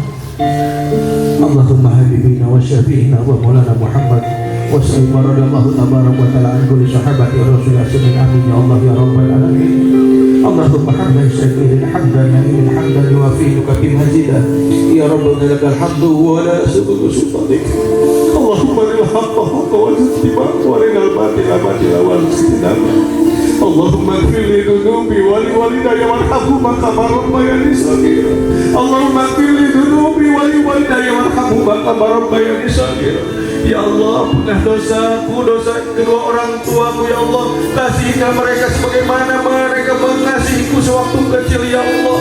Allahumma habibina wa syafi'ina wa maulana Muhammad wa sallim radhiyallahu tabaraka wa ta'ala an kulli sahabati Rasulullah sallallahu alaihi ya Allah ya rabbal alamin. Allahumma hamdan syakirin hamdan na'imin hamdan yuwafi'uka bimazidah ya rabbana lakal hamdu wa la subutu sultanik. Allahumma lil haqqa haqqa wa istibaq wa lil batila batila wa istinab. Allahumma ighfir li dhunubi wa li walidayya warhamhuma kama rabbayani shaghira. Allahumma ighfir li dhunubi wa li walidayya warhamhuma kama rabbayani shaghira. Ya Allah, ampunilah dosaku, dosa kedua orang tuaku. Ya Allah, kasihilah mereka sebagaimana mereka mengasihiku sewaktu kecil. Ya Allah,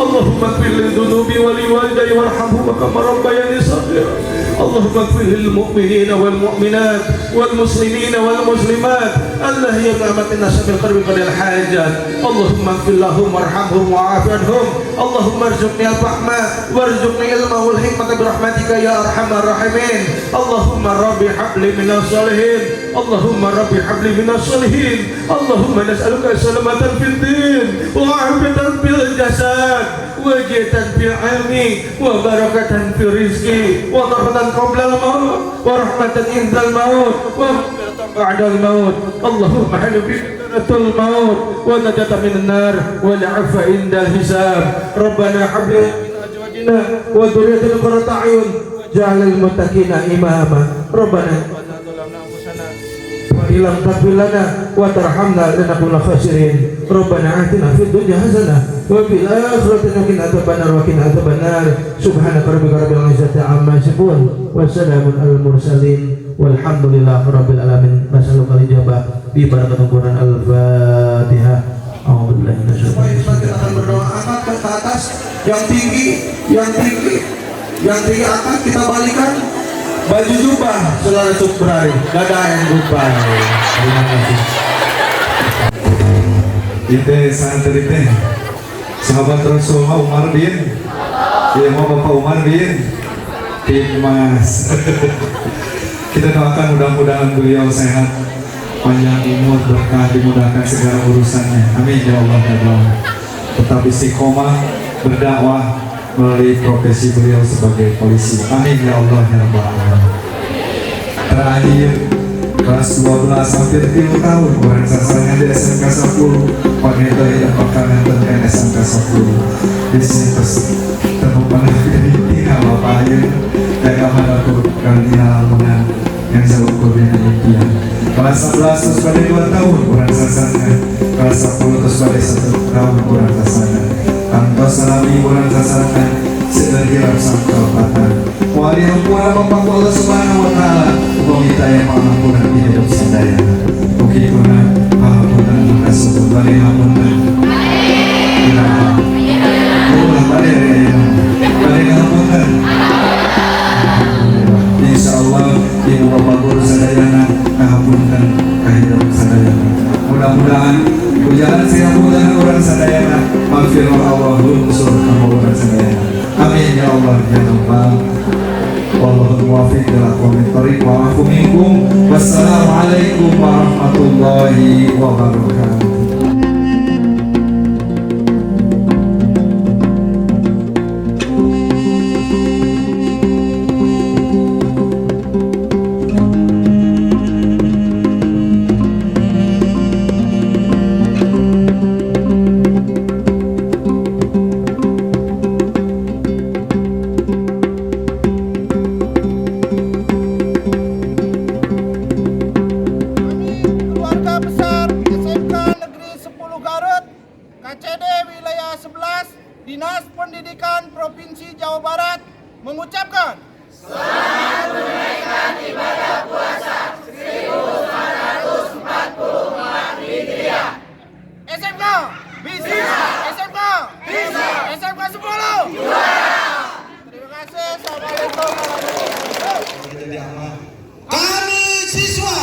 Allahumma ighfir li dhunubi wa li walidayya warhamhuma kama rabbayani shaghira. Allahumma ighfir lil mu'minina wal mu'minat wal muslimina wal muslimat allazina amatina sabil qarbi qadil hajat. Allahumma ighfir lahum warhamhum wa'afi anhum. Allahumma arzuqni al-fahma warzuqni ilma wal hikmata bi rahmatika ya arhamar rahimin. Allahumma rabbi habli minas salihin. Allahumma rabbi habli minas salihin. Allahumma nas'aluka salamatan fid din wa 'afiyatan fil jasad wa jatan fil 'ilmi wa barakatan fil rizqi wa rahmatan qabla al-maut wa rahmatan indal maut wa ba'da al-maut. Allahumma halbi tul maut wa najata minan nar wa la'afa indal hisab. Rabbana habli min azwajina wa dhurriyyatina qurrata a'yun ja'alil muttaqina imama. Rabbana Ilam taghfir lana wa tarhamna lanakunanna khasirin. Rabbana atina fid dunya hasanah wa fil akhirati qina adzabannar wa qina adzabannar. Subhanaka rabbika rabbil izzati amma yasifun wa salamun alal mursalin walhamdulillahi rabbil alamin. Nasallu al-ijabah bi barakatil Quran al-Fatihah. A'udzubillahi minasyaitonir rajim. Kita akan berdoa, angkat ke atas yang tinggi, yang tinggi, yang tinggi angkat, kita balikan baju jubah Saudara Subrai, dadah yang goodbye. Terima kasih. Kita santri teh sahabat Rasulullah Umar bin, ya mau Bapak Umar bin Mas. Kita doakan mudah-mudahan beliau sehat, panjang umur, berkah, dimudahkan segala urusannya. Amin ya Allah ya Allah. Tetap istiqomah berdakwah melalui profesi beliau sebagai polisi. Amin ya Allah ya Allah. Terakhir kelas 12 hampir 3 tahun orang sasarannya di SMK 10 wanita yang makanan tentang SMK 10 di sini terus temukan dari tinggal bapak aja dan kapan aku kalian menang yang jauh kurnia impian. Kelas 11 terus pada 2 tahun orang sasarannya, kelas 10 terus pada 1 tahun orang sasarannya. Kantor salami orang sasarannya sedari rasa kelopatan. Wali ampun Bapak Allah Subhanahu wa taala, meminta yang mengampunan di hidup sadaya. Ukituna ampunan maka sebut balik ampunan. Ulah balik balik ampunan. Insyaallah ibu bapak guru sadayana ampunan hidup sadayana. Mudah-mudahan berjalan siapunan orang sadayana, maghfirah Allah unsur kamu orang sadayana. Amin ya Allah ya Rabbal. Wallahu muwaffiq ila aqwamit thoriq wa afu minkum. Wassalamualaikum warahmatullahi wabarakatuh. keluarga besar SMK Negeri 10 Garut, KCD Wilayah 11, Dinas Pendidikan Provinsi Jawa Barat mengucapkan Selamat menunaikan ibadah puasa 1444 Hijriah. SMK bisa, SMK bisa, SMK 10 juara. Terima kasih. Assalamualaikum warahmatullahi wabarakatuh. Kami siswa